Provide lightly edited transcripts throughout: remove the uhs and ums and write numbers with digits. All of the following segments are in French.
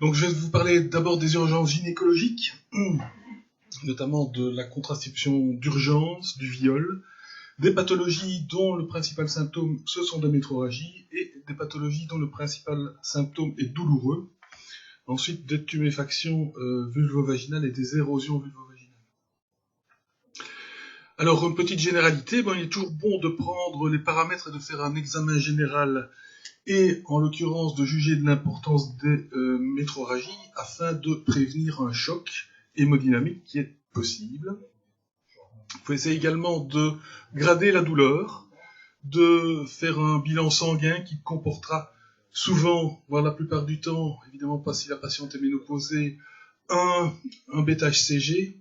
Donc je vais vous parler d'abord des urgences gynécologiques, notamment de la contraception d'urgence, du viol, des pathologies dont le principal symptôme ce sont des métrorragies et des pathologies dont le principal symptôme est douloureux. Ensuite des tuméfactions vulvovaginales et des érosions vulvovaginales. Alors une petite généralité, il est toujours bon de prendre les paramètres et de faire un examen général et en l'occurrence de juger de l'importance des métrorragies afin de prévenir un choc hémodynamique qui est possible. Il faut essayer également de grader la douleur, de faire un bilan sanguin qui comportera souvent, voire la plupart du temps, évidemment pas si la patiente est ménopausée, un bêta-HCG,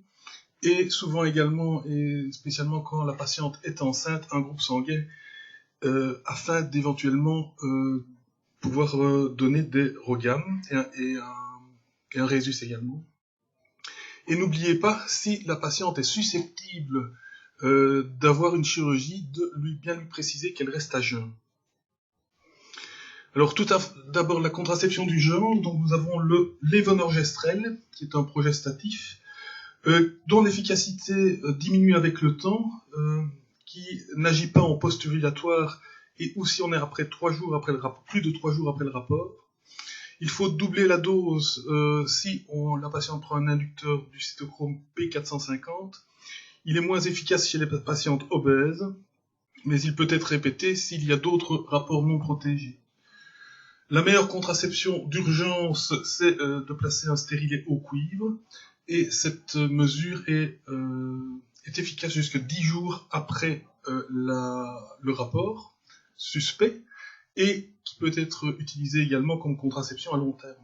et souvent également, et spécialement quand la patiente est enceinte, un groupe sanguin, afin d'éventuellement pouvoir donner des ROGAM et un résus également. Et n'oubliez pas, si la patiente est susceptible d'avoir une chirurgie, de bien lui préciser qu'elle reste à jeun. Alors d'abord la contraception du jeûne, donc nous avons le lévonorgestrel, qui est un progestatif, dont l'efficacité diminue avec le temps, qui n'agit pas en post-ovulatoire, et ou si on est après 3 jours après le rapport, plus de 3 jours après le rapport. Il faut doubler la dose si la patiente prend un inducteur du cytochrome P450. Il est moins efficace chez les patientes obèses, mais il peut être répété s'il y a d'autres rapports non protégés. La meilleure contraception d'urgence, c'est de placer un stérilet au cuivre, et cette mesure est efficace jusqu'à 10 jours après le rapport suspect, et qui peut être utilisé également comme contraception à long terme.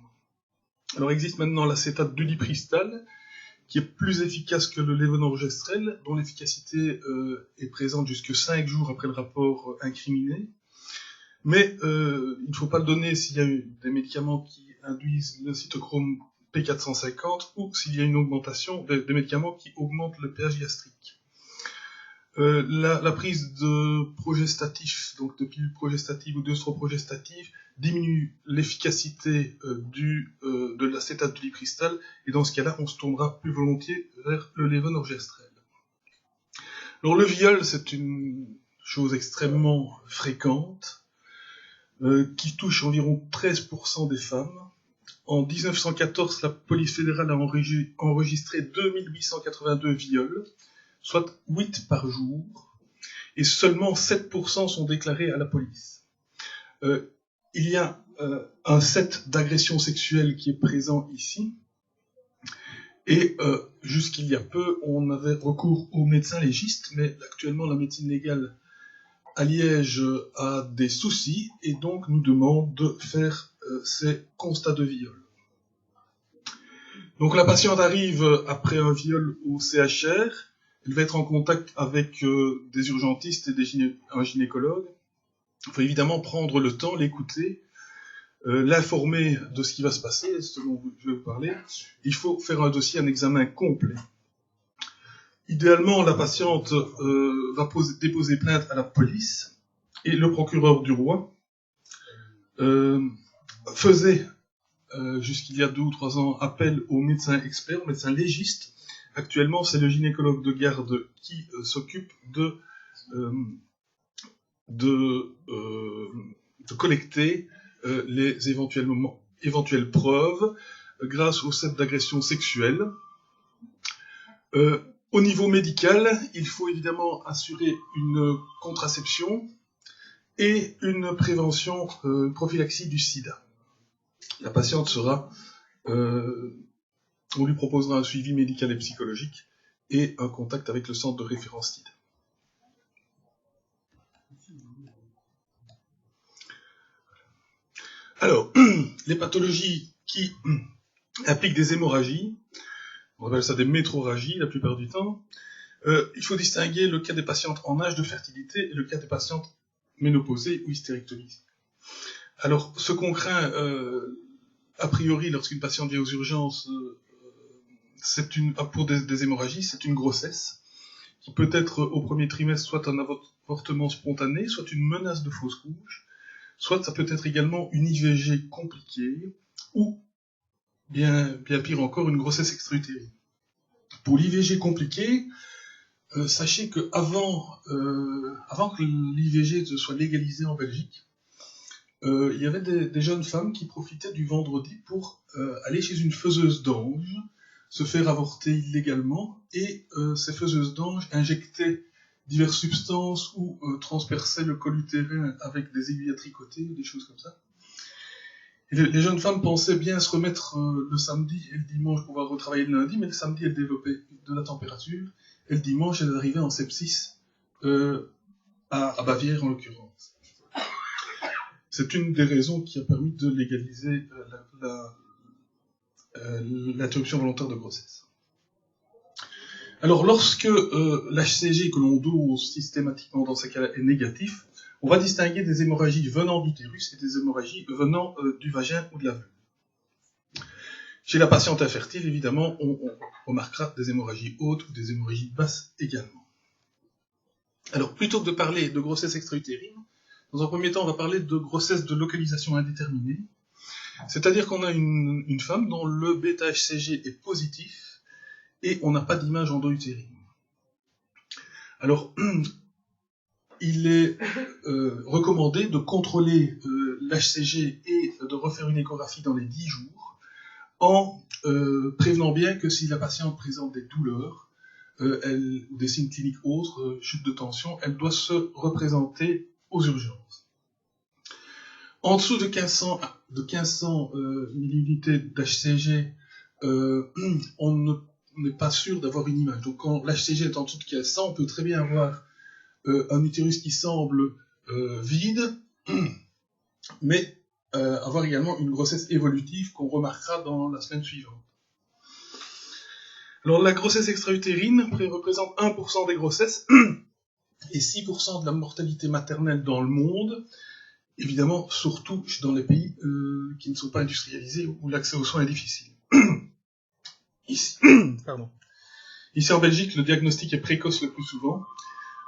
Alors il existe maintenant l'acétate d'ulipristal, qui est plus efficace que le lévonorgestrel, dont l'efficacité est présente jusqu'à 5 jours après le rapport incriminé. Mais il ne faut pas le donner s'il y a des médicaments qui induisent le cytochrome P450 ou s'il y a une augmentation des médicaments qui augmentent le pH gastrique. La prise de progestatifs, donc de pilules progestatives ou d'œstroprogestatives, diminue l'efficacité de l'acétate d'ulipristal, et dans ce cas-là, on se tournera plus volontiers vers le lévonorgestrel. Alors le viol, c'est une chose extrêmement fréquente, qui touche environ 13% des femmes. En 1914, la police fédérale a enregistré 2882 viols, soit 8 par jour, et seulement 7% sont déclarés à la police. Il y a un set d'agressions sexuelles qui est présent ici, et jusqu'il y a peu, on avait recours aux médecins légistes, mais actuellement la médecine légale à Liège a des soucis, et donc nous demande de faire ces constats de viol. Donc la patiente arrive après un viol au CHR, elle va être en contact avec des urgentistes et un gynécologue. Il faut évidemment prendre le temps, l'écouter, l'informer de ce qui va se passer, ce dont je vais vous parler. Il faut faire un dossier, un examen complet. Idéalement, la patiente va déposer plainte à la police, et le procureur du roi faisait, jusqu'il y a 2 ou 3 ans, appel aux médecins experts, aux médecins légistes. Actuellement, c'est le gynécologue de garde qui s'occupe de collecter les éventuelles preuves grâce au set d'agression sexuelle. Au niveau médical, il faut évidemment assurer une contraception et une prévention, prophylaxie du sida. La patiente on lui proposera un suivi médical et psychologique et un contact avec le centre de référence sida. Alors, les pathologies qui impliquent des hémorragies, on appelle ça des métrorragies la plupart du temps. Il faut distinguer le cas des patientes en âge de fertilité et le cas des patientes ménopausées ou hystérectomisées. Alors, ce qu'on craint, a priori, lorsqu'une patiente vient aux urgences, pour des hémorragies, c'est une grossesse qui peut être au premier trimestre soit un avortement spontané, soit une menace de fausse couche, soit ça peut être également une IVG compliquée ou bien pire encore, une grossesse extra-utérine. Pour l'IVG compliqué, sachez que avant que l'IVG soit légalisé en Belgique, il y avait des jeunes femmes qui profitaient du vendredi pour aller chez une faiseuse d'ange, se faire avorter illégalement, et ces faiseuses d'ange injectaient diverses substances ou transperçaient le col utérin avec des aiguilles à tricoter, des choses comme ça. Et les jeunes femmes pensaient bien se remettre le samedi et le dimanche pour pouvoir retravailler le lundi, mais le samedi elles développaient de la température, et le dimanche elles arrivaient en sepsis, à Bavière en l'occurrence. C'est une des raisons qui a permis de légaliser l'interruption volontaire de grossesse. Alors, lorsque l'HCG que l'on dose systématiquement dans ces cas-là est négatif, on va distinguer des hémorragies venant de l'utérus et des hémorragies venant du vagin ou de la vulve. Chez la patiente infertile, évidemment, on remarquera des hémorragies hautes ou des hémorragies basses également. Alors, plutôt que de parler de grossesse extra-utérine, dans un premier temps, on va parler de grossesse de localisation indéterminée, c'est-à-dire qu'on a une femme dont le bêta-HCG est positif et on n'a pas d'image endo-utérine. Alors, il est recommandé de contrôler l'HCG et de refaire une échographie dans les 10 jours en prévenant bien que si la patiente présente des douleurs ou des signes cliniques autres, chute de tension, elle doit se représenter aux urgences. En dessous de 1500 milliunités d'HCG, on n'est pas sûr d'avoir une image. Donc quand l'HCG est en dessous de 1500, on peut très bien avoir un utérus qui semble vide, mais avoir également une grossesse évolutive qu'on remarquera dans la semaine suivante. Alors la grossesse extra-utérine représente 1% des grossesses et 6% de la mortalité maternelle dans le monde, évidemment surtout dans les pays qui ne sont pas industrialisés où l'accès aux soins est difficile. Ici en Belgique, le diagnostic est précoce le plus souvent.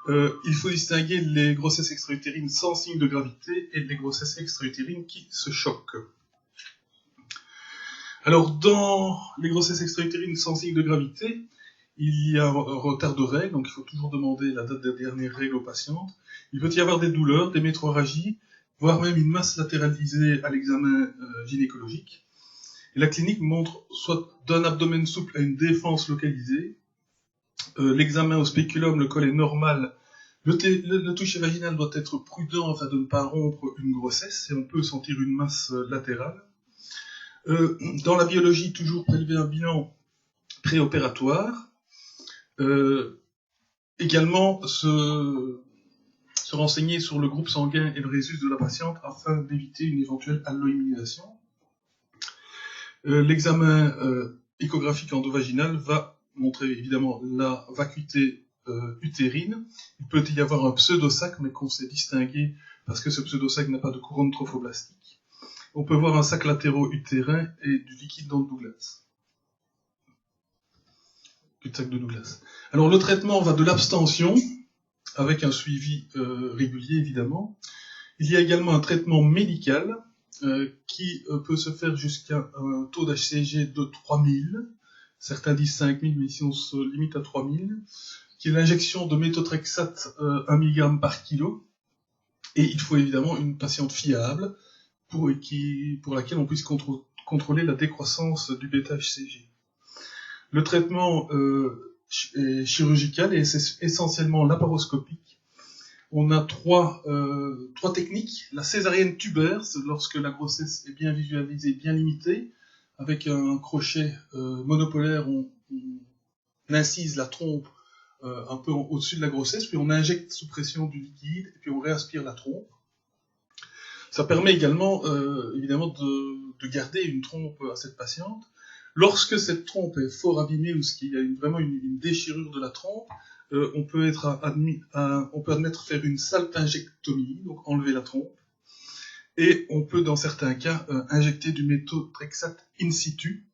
Il faut distinguer les grossesses extra-utérines sans signe de gravité et les grossesses extra-utérines qui se choquent. Alors, dans les grossesses extra-utérines sans signe de gravité, il y a un retard de règles, donc il faut toujours demander la date des dernières règles aux patientes. Il peut y avoir des douleurs, des métrorragies, voire même une masse latéralisée à l'examen gynécologique. Et la clinique montre soit d'un abdomen souple à une défense localisée. L'examen au spéculum, le col est normal. Le toucher vaginal doit être prudent afin de ne pas rompre une grossesse et on peut sentir une masse latérale. Dans la biologie, toujours prélever un bilan préopératoire. Également se renseigner sur le groupe sanguin et le résus de la patiente afin d'éviter une éventuelle alloimmunisation. L'examen échographique endovaginal va montrer évidemment la vacuité utérine. Il peut y avoir un pseudosac, mais qu'on sait distinguer parce que ce pseudosac n'a pas de couronne trophoblastique. On peut voir un sac latéro-utérin et du liquide dans le Douglas. Cul-de-sac de Douglas. Alors le traitement va de l'abstention, avec un suivi régulier évidemment. Il y a également un traitement médical qui peut se faire jusqu'à un taux d'HCG de 3000. Certains disent 5000, mais ici on se limite à 3000. Qui est l'injection de méthotrexate 1 mg par kilo. Et il faut évidemment une patiente fiable pour laquelle on puisse contrôler la décroissance du bêta-HCG. Le traitement est chirurgical et c'est essentiellement laparoscopique. On a trois techniques. La césarienne tubaire, c'est lorsque la grossesse est bien visualisée, bien limitée. Avec un crochet monopolaire, on incise la trompe un peu au-dessus de la grossesse, puis on injecte sous pression du liquide, et puis on réaspire la trompe. Ça permet également, évidemment, de garder une trompe à cette patiente. Lorsque cette trompe est fort abîmée ou qu'il y a vraiment une déchirure de la trompe, on peut admettre faire une salpingectomie, donc enlever la trompe. Et on peut, dans certains cas, injecter du méthotrexate in situ.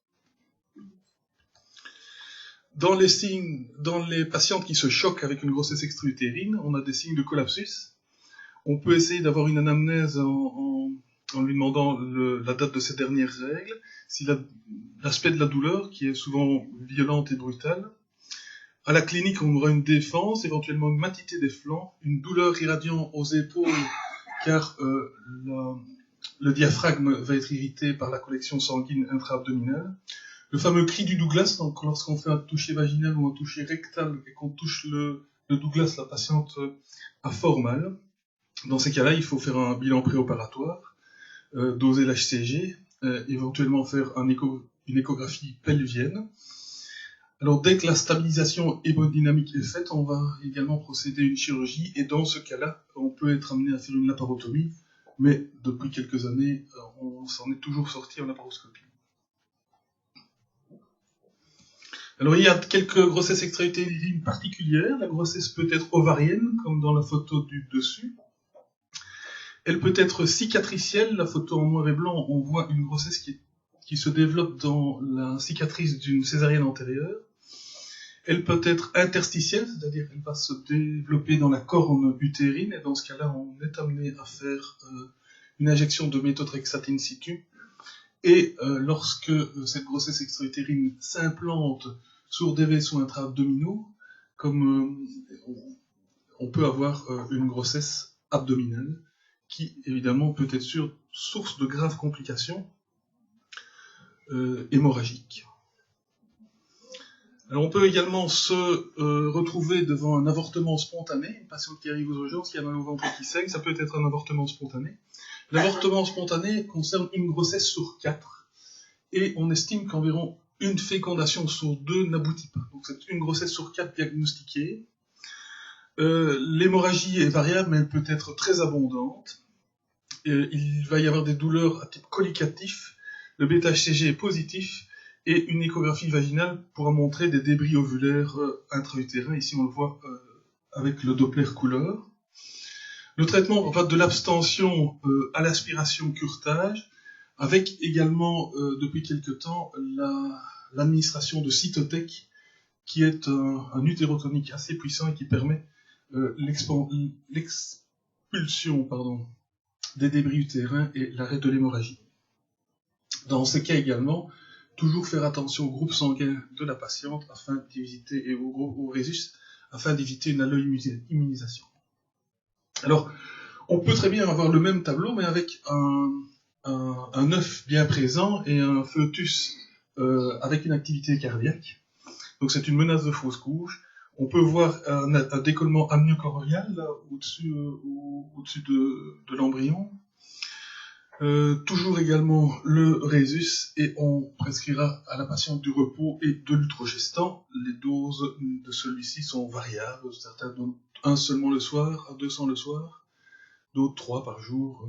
Dans les patientes qui se choquent avec une grossesse extra-utérine, on a des signes de collapsus. On peut essayer d'avoir une anamnèse en lui demandant la date de ses dernières règles. Si la l'aspect de la douleur, qui est souvent violente et brutale. À la clinique, on aura une défense, éventuellement une matité des flancs, une douleur irradiant aux épaules, car le diaphragme va être irrité par la collection sanguine intra-abdominale. Le fameux cri du Douglas, donc lorsqu'on fait un toucher vaginal ou un toucher rectal et qu'on touche le Douglas, la patiente a fort mal. Dans ces cas-là, il faut faire un bilan préopératoire, doser l'HCG, éventuellement faire une échographie pelvienne. Alors, dès que la stabilisation hémodynamique est faite, on va également procéder à une chirurgie, et dans ce cas-là, on peut être amené à faire une laparotomie, mais depuis quelques années, on s'en est toujours sorti en laparoscopie. Alors, il y a quelques grossesses extra-utérines particulières. La grossesse peut être ovarienne, comme dans la photo du dessus. Elle peut être cicatricielle. La photo en noir et blanc, on voit une grossesse qui se développe dans la cicatrice d'une césarienne antérieure. Elle peut être interstitielle, c'est-à-dire qu'elle va se développer dans la corne utérine, et dans ce cas-là, on est amené à faire une injection de méthotrexate in situ. Et lorsque cette grossesse extra-utérine s'implante sur des vaisseaux intra-abdominaux, comme on peut avoir une grossesse abdominale, qui évidemment peut être source de graves complications hémorragiques. Alors on peut également se retrouver devant un avortement spontané. Une patiente qui arrive aux urgences, qui a mal au ventre et qui saigne, ça peut être un avortement spontané. L'avortement spontané concerne une grossesse sur 4, et on estime qu'environ une fécondation sur 2 n'aboutit pas. Donc c'est une grossesse sur 4 diagnostiquée. L'hémorragie est variable, mais elle peut être très abondante. Il va y avoir des douleurs à type colicatif, le bêta-HCG est positif, et une échographie vaginale pourra montrer des débris ovulaires intra-utérins. Ici, on le voit avec le Doppler couleur. Le traitement va de l'abstention à l'aspiration curetage, avec également, depuis quelque temps, l'administration de Cytotec, qui est un utérotonique assez puissant et qui permet l'expulsion des débris utérins et l'arrêt de l'hémorragie. Dans ces cas également, toujours faire attention au groupe sanguin de la patiente afin d'éviter, et au résus, afin d'éviter une allo-immunisation. Alors, on peut très bien avoir le même tableau, mais avec un œuf bien présent et un foetus avec une activité cardiaque. Donc c'est une menace de fausse couche. On peut voir un décollement amniochorial là, au-dessus de l'embryon. Toujours également le résus, et on prescrira à la patiente du repos et de l'utrogestan. Les doses de celui-ci sont variables. Certains donnent 1 seulement le soir, à 200 le soir, d'autres 3 par jour.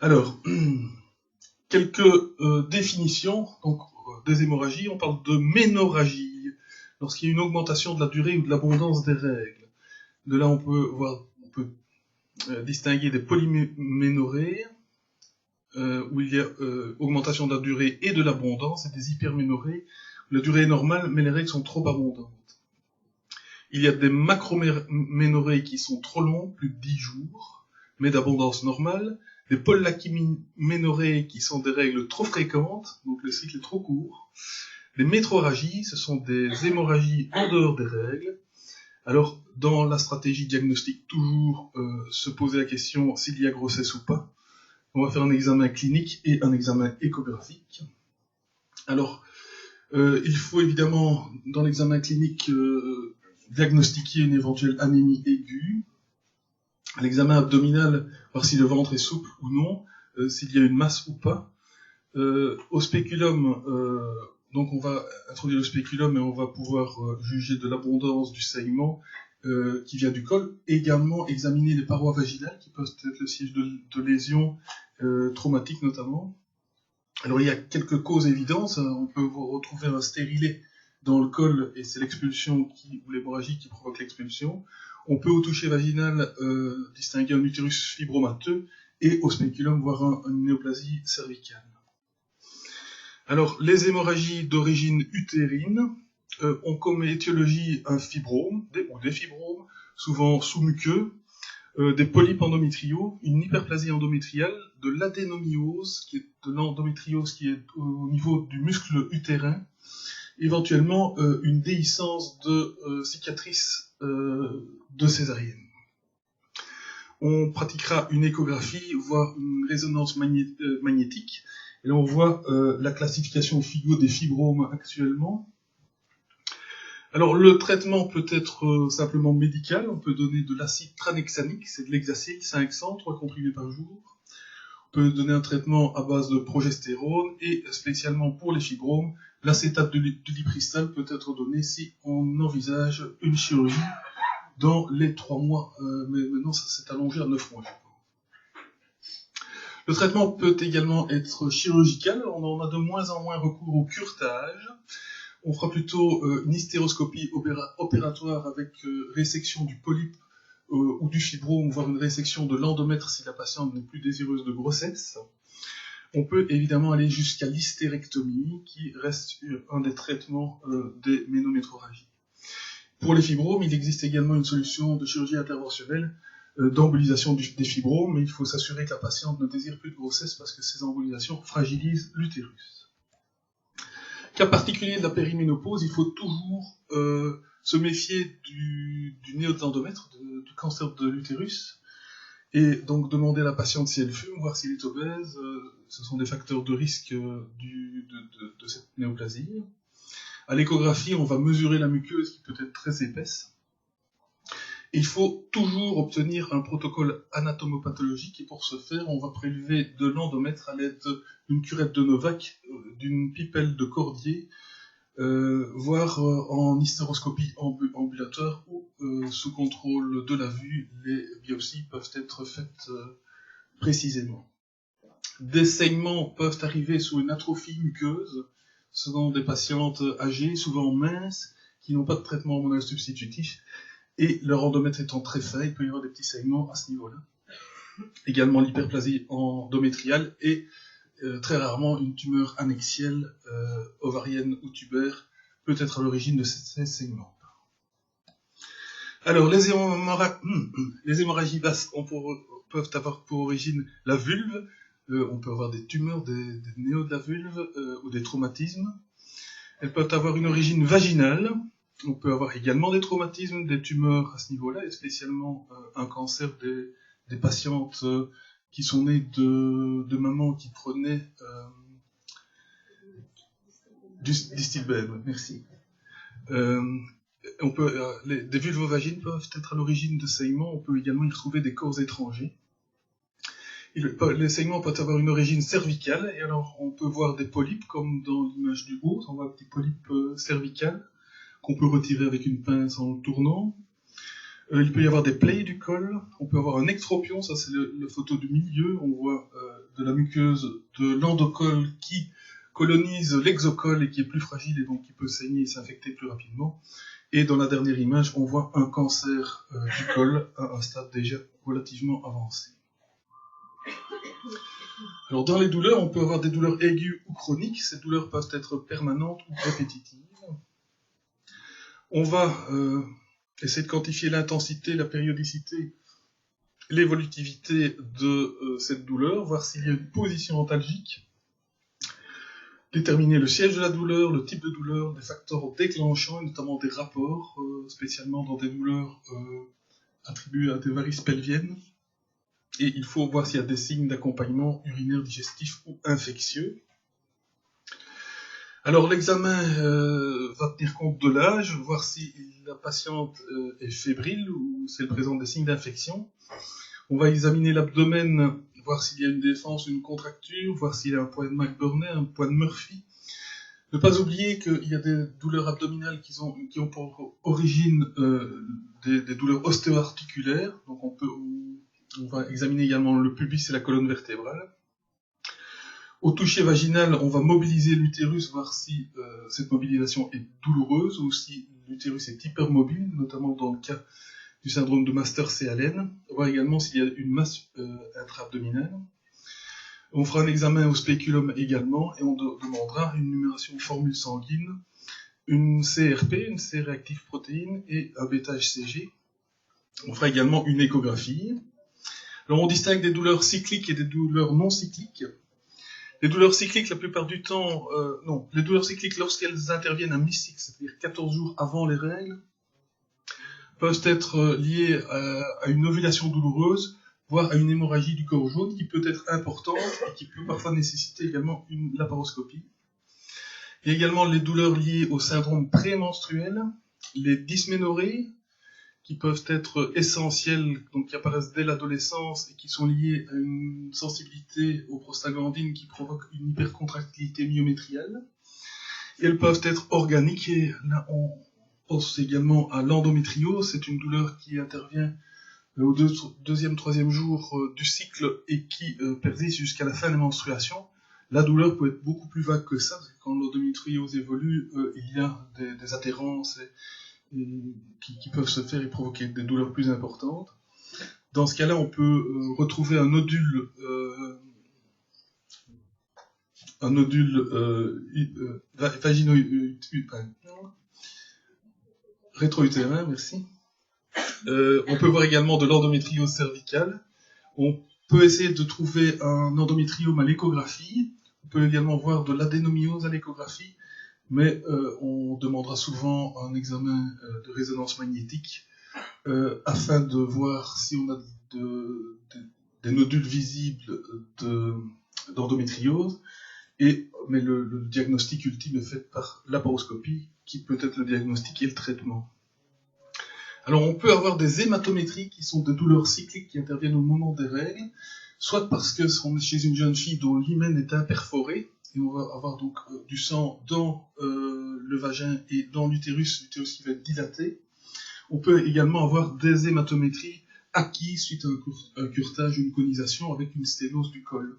Alors, quelques définitions donc, des hémorragies. On parle de ménorragie, lorsqu'il y a une augmentation de la durée ou de l'abondance des règles. De là, on peut distinguer des polyménorrhées, où il y a augmentation de la durée et de l'abondance, et des hyperménorrhées, où la durée est normale, mais les règles sont trop abondantes. Il y a des macroménorrhées qui sont trop longues, plus de 10 jours, mais d'abondance normale, des pollakiménorrhées qui sont des règles trop fréquentes, donc le cycle est trop court. Les métrorragies, ce sont des hémorragies en dehors des règles. Alors, dans la stratégie diagnostique, toujours se poser la question s'il y a grossesse ou pas. On va faire un examen clinique et un examen échographique. Alors, il faut évidemment, dans l'examen clinique, diagnostiquer une éventuelle anémie aiguë. À l'examen abdominal, voir si le ventre est souple ou non, s'il y a une masse ou pas. Au spéculum, donc on va introduire le spéculum et on va pouvoir juger de l'abondance du saignement qui vient du col. Également examiner les parois vaginales qui peuvent être le siège de lésions traumatiques notamment. Alors il y a quelques causes évidentes. On peut retrouver un stérilet dans le col et c'est l'expulsion ou l'hémorragie qui provoque l'expulsion. On peut au toucher vaginal distinguer un utérus fibromateux et au spéculum voir une néoplasie cervicale. Alors, les hémorragies d'origine utérine ont comme étiologie un fibrome ou des fibromes, souvent sous-muqueux, des polypes endométriaux, une hyperplasie endométriale, de l'adénomiose, qui est de l'endométriose qui est au niveau du muscle utérin, éventuellement une déhiscence de cicatrices de césarienne. On pratiquera une échographie, voire une résonance magnétique, et là on voit la classification FIGO des fibromes actuellement. Alors le traitement peut être simplement médical, on peut donner de l'acide tranexamique, c'est de l'hexacil 500, 3 comprimés par jour. On peut donner un traitement à base de progestérone et spécialement pour les fibromes, l'acétate de lipristal peut être donné si on envisage une chirurgie dans les 3 mois, mais maintenant ça s'est allongé à 9 mois. Le traitement peut également être chirurgical, on en a de moins en moins recours au curetage. On fera plutôt une hystéroscopie opératoire avec résection du polype ou du fibrome, voire une résection de l'endomètre si la patiente n'est plus désireuse de grossesse. On peut évidemment aller jusqu'à l'hystérectomie, qui reste un des traitements des ménométrorragies. Pour les fibromes, il existe également une solution de chirurgie interventionnelle d'embolisation des fibromes, mais il faut s'assurer que la patiente ne désire plus de grossesse parce que ces embolisations fragilisent l'utérus. Cas particulier de la périménopause, il faut toujours se méfier du nœud de l'endomètre, du cancer de l'utérus, et donc demander à la patiente si elle fume, voir s'il est obèse, ce sont des facteurs de risque de cette néoplasie. À l'échographie, on va mesurer la muqueuse qui peut être très épaisse. Il faut toujours obtenir un protocole anatomopathologique et pour ce faire, on va prélever de l'endomètre à l'aide d'une curette de Novak, d'une pipelle de Cordier, voire en hystéroscopie ambulatoire ou sous contrôle de la vue, les biopsies peuvent être faites précisément. Des saignements peuvent arriver sous une atrophie muqueuse. Ce sont des patientes âgées, souvent minces, qui n'ont pas de traitement hormonal substitutif. Et leur endomètre étant très fin, il peut y avoir des petits saignements à ce niveau-là. Également l'hyperplasie endométriale et très rarement une tumeur annexielle, ovarienne ou tubaire peut être à l'origine de ces saignements. Alors les hémorragies basses peuvent avoir pour origine la vulve, on peut avoir des tumeurs, des néos de la vulve ou des traumatismes. Elles peuvent avoir une origine vaginale. On peut avoir également des traumatismes, des tumeurs à ce niveau-là, et spécialement un cancer des patientes qui sont nées de mamans qui prenaient du stillbed. Merci. Des vulvovagines peuvent être à l'origine de saignements. On peut également y retrouver des corps étrangers. Les saignements peuvent avoir une origine cervicale, et alors on peut voir des polypes, comme dans l'image du haut, on voit des polypes cervicales, qu'on peut retirer avec une pince en le tournant. Il peut y avoir des plaies du col, on peut avoir un extropion, ça c'est la photo du milieu, on voit de la muqueuse de l'endocole qui colonise l'exocole et qui est plus fragile et donc qui peut saigner et s'infecter plus rapidement. Et dans la dernière image, on voit un cancer du col à un stade déjà relativement avancé. Alors dans les douleurs, on peut avoir des douleurs aiguës ou chroniques, ces douleurs peuvent être permanentes ou répétitives. On va essayer de quantifier l'intensité, la périodicité, l'évolutivité de cette douleur, voir s'il y a une position antalgique, déterminer le siège de la douleur, le type de douleur, des facteurs déclenchants, et notamment des rapports, spécialement dans des douleurs attribuées à des varices pelviennes. Et il faut voir s'il y a des signes d'accompagnement urinaire, digestif ou infectieux. Alors l'examen va tenir compte de l'âge, voir si la patiente est fébrile ou si elle présente des signes d'infection. On va examiner l'abdomen, voir s'il y a une défense ou une contracture, voir s'il y a un point de McBurney, un point de Murphy. Ne pas oublier qu'il y a des douleurs abdominales qui ont pour origine des douleurs ostéo-articulaires. Donc on va examiner également le pubis et la colonne vertébrale. Au toucher vaginal, on va mobiliser l'utérus, voir si cette mobilisation est douloureuse ou si l'utérus est hypermobile, notamment dans le cas du syndrome de Master-Séalen. Voir également s'il y a une masse intra-abdominale. On fera un examen au spéculum également et on demandera une numération de formule sanguine, une CRP, une C-réactive protéine et un bêta-HCG. On fera également une échographie. Alors on distingue des douleurs cycliques et des douleurs non cycliques. Les douleurs cycliques, la plupart du temps, les douleurs cycliques, lorsqu'elles interviennent à mi-cycle, c'est-à-dire 14 jours avant les règles, peuvent être liées à une ovulation douloureuse, voire à une hémorragie du corps jaune qui peut être importante et qui peut parfois nécessiter également une laparoscopie. Il y a également les douleurs liées au syndrome prémenstruel, les dysménorrhées, qui peuvent être essentielles, donc qui apparaissent dès l'adolescence et qui sont liées à une sensibilité aux prostaglandines qui provoque une hypercontractilité myométriale. Et elles peuvent être organiques, et là on pense également à l'endométriose, c'est une douleur qui intervient au deuxième, troisième jour du cycle et qui persiste jusqu'à la fin des menstruations. La douleur peut être beaucoup plus vague que ça, parce que quand l'endométriose évolue, il y a des adhérences qui peuvent se faire et provoquer des douleurs plus importantes. Dans ce cas-là, on peut retrouver un nodule rétro-utérin, merci. On peut voir également de l'endométriose cervicale. On peut essayer de trouver un endométriome à l'échographie. On peut également voir de l'adénomyose à l'échographie, mais on demandera souvent un examen de résonance magnétique afin de voir si on a des nodules visibles d'endométriose. Mais le diagnostic ultime est fait par laparoscopie, qui peut être le diagnostic et le traitement. Alors on peut avoir des hématométries qui sont des douleurs cycliques qui interviennent au moment des règles, soit parce que on est chez une jeune fille dont l'hymen est imperforé, et on va avoir donc du sang dans le vagin et dans l'utérus qui va être dilaté. On peut également avoir des hématométries acquises suite à un curetage ou une conisation avec une sténose du col.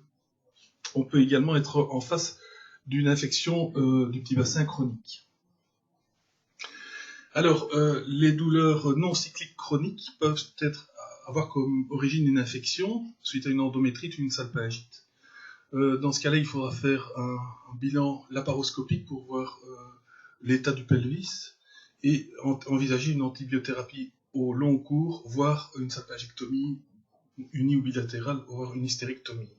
On peut également être en face d'une infection du petit bassin chronique. Alors, les douleurs non cycliques chroniques peuvent avoir comme origine une infection suite à une endométrite ou une salpingite. Dans ce cas-là, il faudra faire un bilan laparoscopique pour voir l'état du pelvis et envisager une antibiothérapie au long cours, voire une salpingectomie uni ou bilatérale, voire une hystérectomie.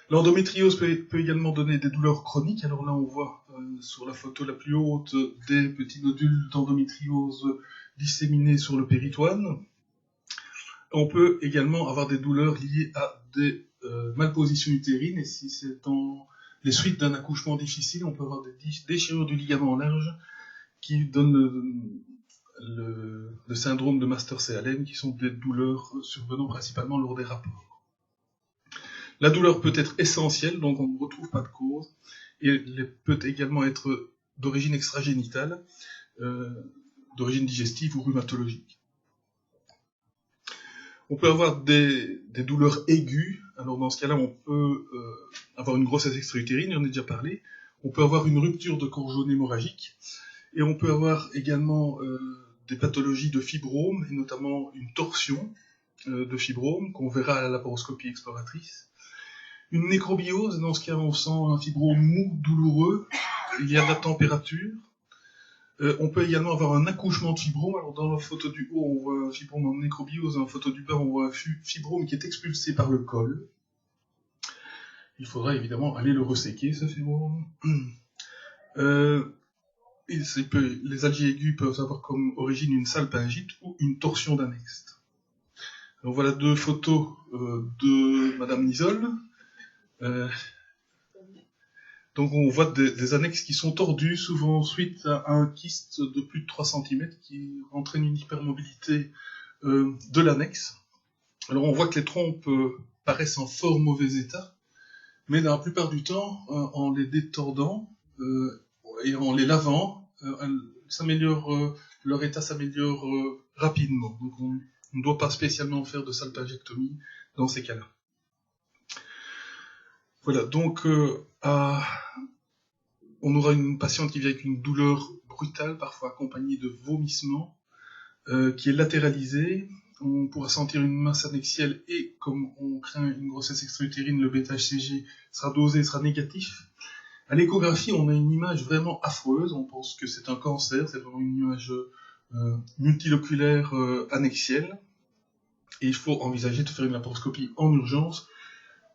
L'endométriose peut également donner des douleurs chroniques. Alors là, on voit sur la photo la plus haute des petits nodules d'endométriose disséminés sur le péritoine. On peut également avoir des douleurs liées à des malpositions utérines, et si c'est dans les suites d'un accouchement difficile, on peut avoir des déchirures du ligament large qui donnent le syndrome de Master-Séalen, qui sont des douleurs survenant principalement lors des rapports. La douleur peut être essentielle, donc on ne retrouve pas de cause, et elle peut également être d'origine extragénitale, d'origine digestive ou rhumatologique. On peut avoir des douleurs aiguës. Alors dans ce cas-là, on peut avoir une grossesse extra-utérine, j'en ai déjà parlé. On peut avoir une rupture de corps jaune hémorragique, et on peut avoir également des pathologies de fibrome, et notamment une torsion de fibrome qu'on verra à la laparoscopie exploratrice. Une nécrobiose, dans ce cas on sent un fibrome mou, douloureux, il y a de la température. On peut également avoir un accouchement de fibrome. Alors dans la photo du haut, on voit un fibrome en nécrobiose, dans la photo du bas, on voit un fibrome qui est expulsé par le col. Il faudra évidemment aller le resséquer, ce fibrome. Les algies aiguës peuvent avoir comme origine une salpingite ou une torsion d'annexe. Alors voilà deux photos de Madame Nisol. Donc on voit des annexes qui sont tordues, souvent suite à un kyste de plus de 3 cm qui entraîne une hypermobilité de l'annexe. Alors on voit que les trompes paraissent en fort mauvais état, mais dans la plupart du temps, en les détordant et en les lavant, leur état s'améliore rapidement. Donc on ne doit pas spécialement faire de salpingectomie dans ces cas-là. Voilà, donc on aura une patiente qui vient avec une douleur brutale, parfois accompagnée de vomissements, qui est latéralisée. On pourra sentir une masse annexielle et, comme on craint une grossesse extra-utérine, le bêta-HCG sera dosé, sera négatif. À l'échographie, on a une image vraiment affreuse. On pense que c'est un cancer, c'est vraiment une image multiloculaire annexielle. Et il faut envisager de faire une laparoscopie en urgence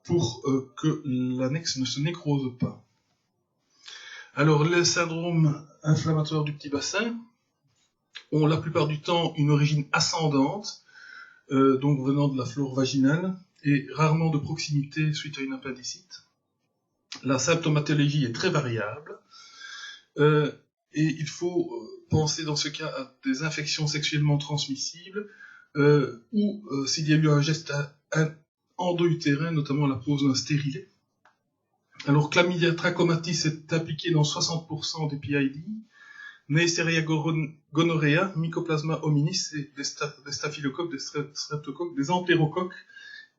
pour que l'annexe ne se nécrose pas. Alors, les syndromes inflammatoires du petit bassin ont la plupart du temps une origine ascendante, donc venant de la flore vaginale, et rarement de proximité suite à une appendicite. La symptomatologie est très variable, et il faut penser dans ce cas à des infections sexuellement transmissibles, ou s'il y a eu un geste endo-utérin, notamment la pose d'un stérilet. Alors, Chlamydia trachomatis est impliqué dans 60% des PID, Neisseria gonorrhea, Mycoplasma hominis, et des staphylocoques, des streptocoques, des entérocoques,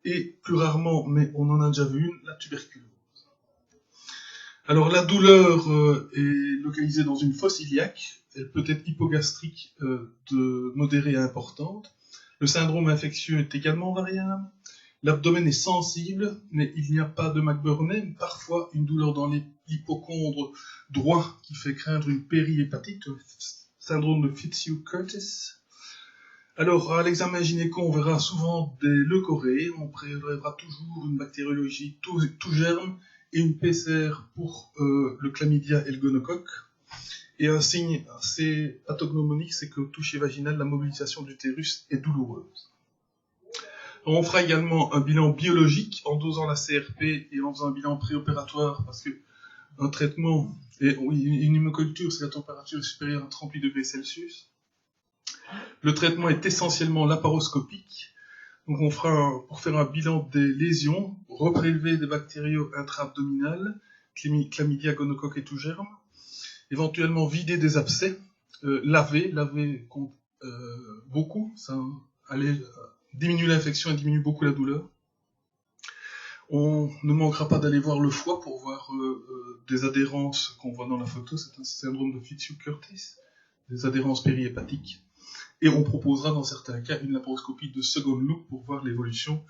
et plus rarement, mais on en a déjà vu une, la tuberculose. Alors, la douleur est localisée dans une fosse iliaque, elle peut être hypogastrique de modérée à importante. Le syndrome infectieux est également variable. L'abdomen est sensible, mais il n'y a pas de McBurney. Parfois, une douleur dans l'hypochondre droit qui fait craindre une périhépatite, syndrome de Fitzhugh-Curtis. Alors, à l'examen gynéco, on verra souvent des leucorrhées. On prélèvera toujours une bactériologie tout germe et une PCR pour le chlamydia et le gonocoque. Et un signe assez pathognomonique, c'est que au toucher vaginal, la mobilisation de l'utérus est douloureuse. On fera également un bilan biologique en dosant la CRP et en faisant un bilan préopératoire, parce que un traitement, une hémoculture, c'est la température est supérieure à 38 degrés Celsius. Le traitement est essentiellement laparoscopique. Donc on fera, pour faire un bilan des lésions, reprélever des bactériaux intra-abdominales, chlamydia, gonocoque et tout germe, éventuellement vider des abcès, laver beaucoup, ça allait diminue l'infection et diminue beaucoup la douleur. On ne manquera pas d'aller voir le foie pour voir des adhérences qu'on voit dans la photo, c'est un syndrome de Fitzhugh-Curtis, des adhérences périhépatiques. Et on proposera dans certains cas une laparoscopie de seconde loupe pour voir l'évolution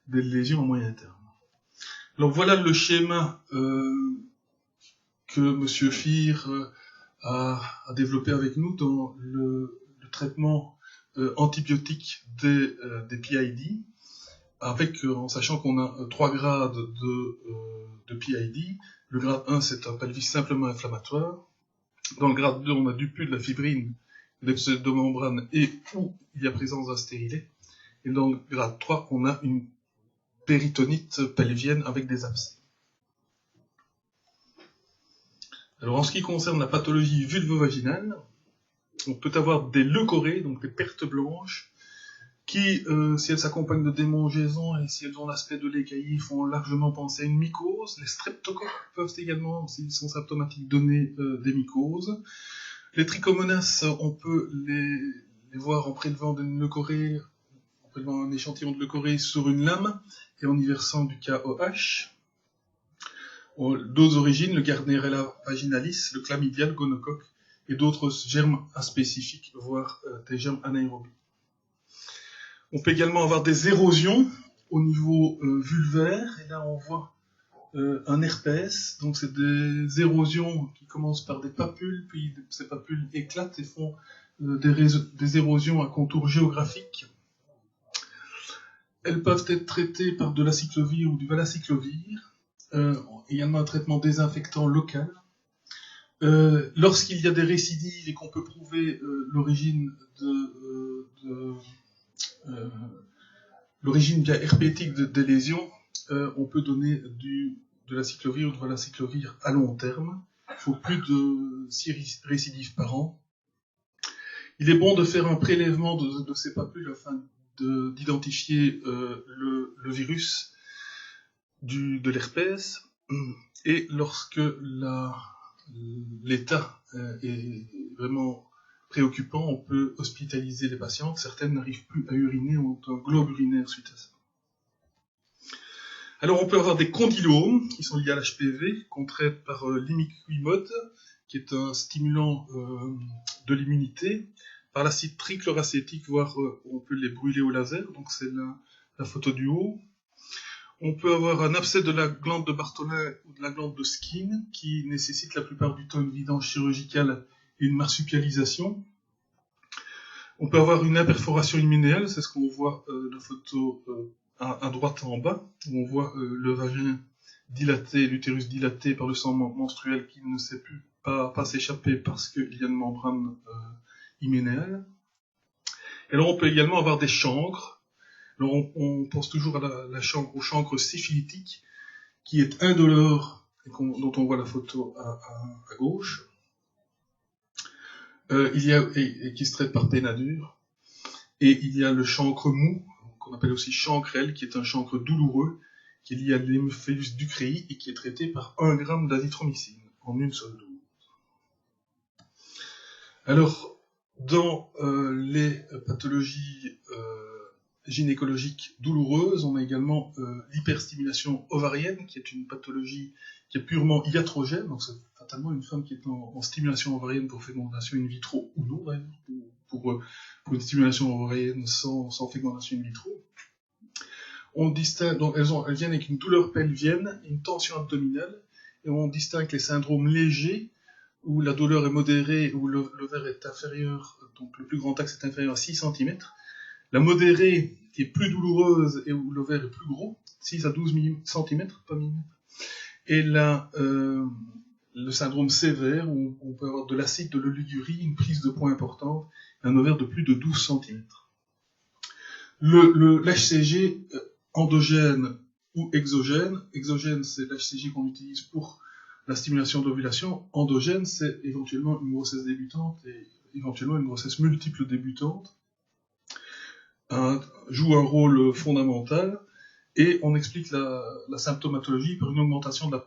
des lésions à moyen terme. Alors voilà le schéma que M. Feer a développé avec nous dans le traitement antibiotique des PID, avec, en sachant qu'on a 3 grades de PID. Le grade 1, c'est un pelvis simplement inflammatoire. Dans le grade 2, on a du pus, de la fibrine, des pseudomembranes et où il y a présence d'un stérilet. Et dans le grade 3, on a une péritonite pelvienne avec des abcès. Alors, en ce qui concerne la pathologie vulvovaginale, on peut avoir des leucorrhées, donc des pertes blanches, qui, si elles s'accompagnent de démangeaisons et si elles ont l'aspect de l'écaillie, font largement penser à une mycose. Les streptocoques peuvent également, s'ils sont symptomatiques, donner des mycoses. Les trichomonas, on peut les voir en prélevant une leucorrhée, en prélevant un échantillon de leucorrhée sur une lame et en y versant du KOH. D'autres origines, le Gardnerella vaginalis, le chlamydia, le gonocoque et d'autres germes aspécifiques, voire des germes anaérobies. On peut également avoir des érosions au niveau vulvaire, et là on voit un herpès, donc c'est des érosions qui commencent par des papules, puis ces papules éclatent et font des érosions à contour géographique. Elles peuvent être traitées par de l'aciclovir ou du valacyclovir, également un traitement désinfectant local. Lorsqu'il y a des récidives et qu'on peut prouver l'origine l'origine bien herpétique des lésions, on peut donner de l'aciclovir ou de valacyclovir à long terme. Il faut plus de 6 récidives par an. Il est bon de faire un prélèvement de ces papules afin d'identifier le virus de l'herpès. Et lorsque l'état est vraiment préoccupant, on peut hospitaliser les patientes. Certaines n'arrivent plus à uriner, ont un globe urinaire suite à ça. Alors on peut avoir des condylomes qui sont liés à l'HPV, qu'on traite par l'imiquimod, qui est un stimulant de l'immunité, par l'acide trichloracétique, voire on peut les brûler au laser, donc c'est la photo du haut. On peut avoir un abcès de la glande de Bartholin ou de la glande de Skene, qui nécessite la plupart du temps une vidange chirurgicale et une marsupialisation. On peut avoir une imperforation hyménéale, c'est ce qu'on voit la photo à droite en bas, où on voit le vagin dilaté, l'utérus dilaté par le sang menstruel qui ne sait plus pas s'échapper parce qu'il y a une membrane hyménéale. Et alors on peut également avoir des chancres. Alors on pense toujours à au chancre syphilitique, qui est indolore, dont on voit la photo à gauche. Et qui se traite par pénadure. Et il y a le chancre mou, qu'on appelle aussi chancrelle, qui est un chancre douloureux, qui est lié à l'hémophilus ducréi et qui est traité par 1 g d'azithromycine en une seule dose. Alors, dans les pathologies gynécologiques douloureuses, on a également l'hyperstimulation ovarienne, qui est une pathologie qui est purement iatrogène, donc c'est fatalement une femme qui est en stimulation ovarienne pour fécondation in vitro ou non, d'ailleurs, pour une stimulation ovarienne sans fécondation in vitro. On distingue, donc elles viennent avec une douleur pelvienne, une tension abdominale, et on distingue les syndromes légers, où la douleur est modérée, où l'ovaire est inférieur, donc le plus grand axe est inférieur à 6 cm. La modérée, qui est plus douloureuse et où l'ovaire est plus gros, 6 à 12 cm, pas millimètres. Et là, le syndrome sévère, où on peut avoir de l'acide de l'oligurie, une prise de poids importante, et un ovaire de plus de 12 cm. L'HCG endogène ou exogène. Exogène, c'est l'HCG qu'on utilise pour la stimulation de l'ovulation. Endogène, c'est éventuellement une grossesse débutante et éventuellement une grossesse multiple débutante. Joue un rôle fondamental. Et on explique la symptomatologie par une augmentation de la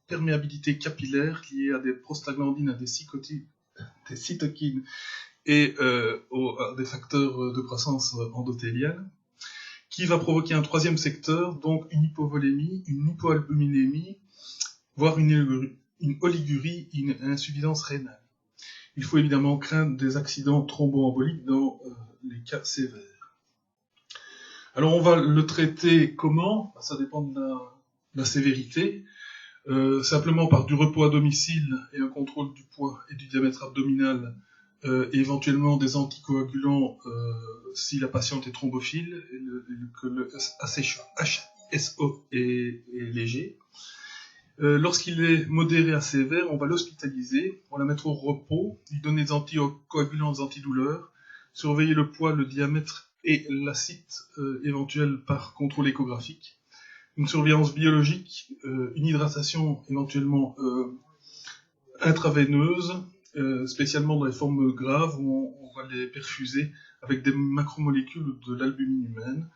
perméabilité capillaire liée à des prostaglandines, à des cytokines et à des facteurs de croissance endothéliale, qui va provoquer un troisième secteur, donc une hypovolémie, une hypoalbuminémie, voire une oligurie, une insuffisance rénale. Il faut évidemment craindre des accidents thromboemboliques dans les cas sévères. Alors on va le traiter comment ? Ça dépend de la sévérité. Simplement par du repos à domicile et un contrôle du poids et du diamètre abdominal, et éventuellement des anticoagulants si la patiente est thrombophile et que le HSO est léger. Lorsqu'il est modéré à sévère, on va l'hospitaliser, on va la mettre au repos, lui donner des anticoagulants, des antidouleurs, surveiller le poids, le diamètre et l'acide éventuel par contrôle échographique, une surveillance biologique, une hydratation éventuellement intraveineuse, spécialement dans les formes graves où on va les perfuser avec des macromolécules de l'albumine humaine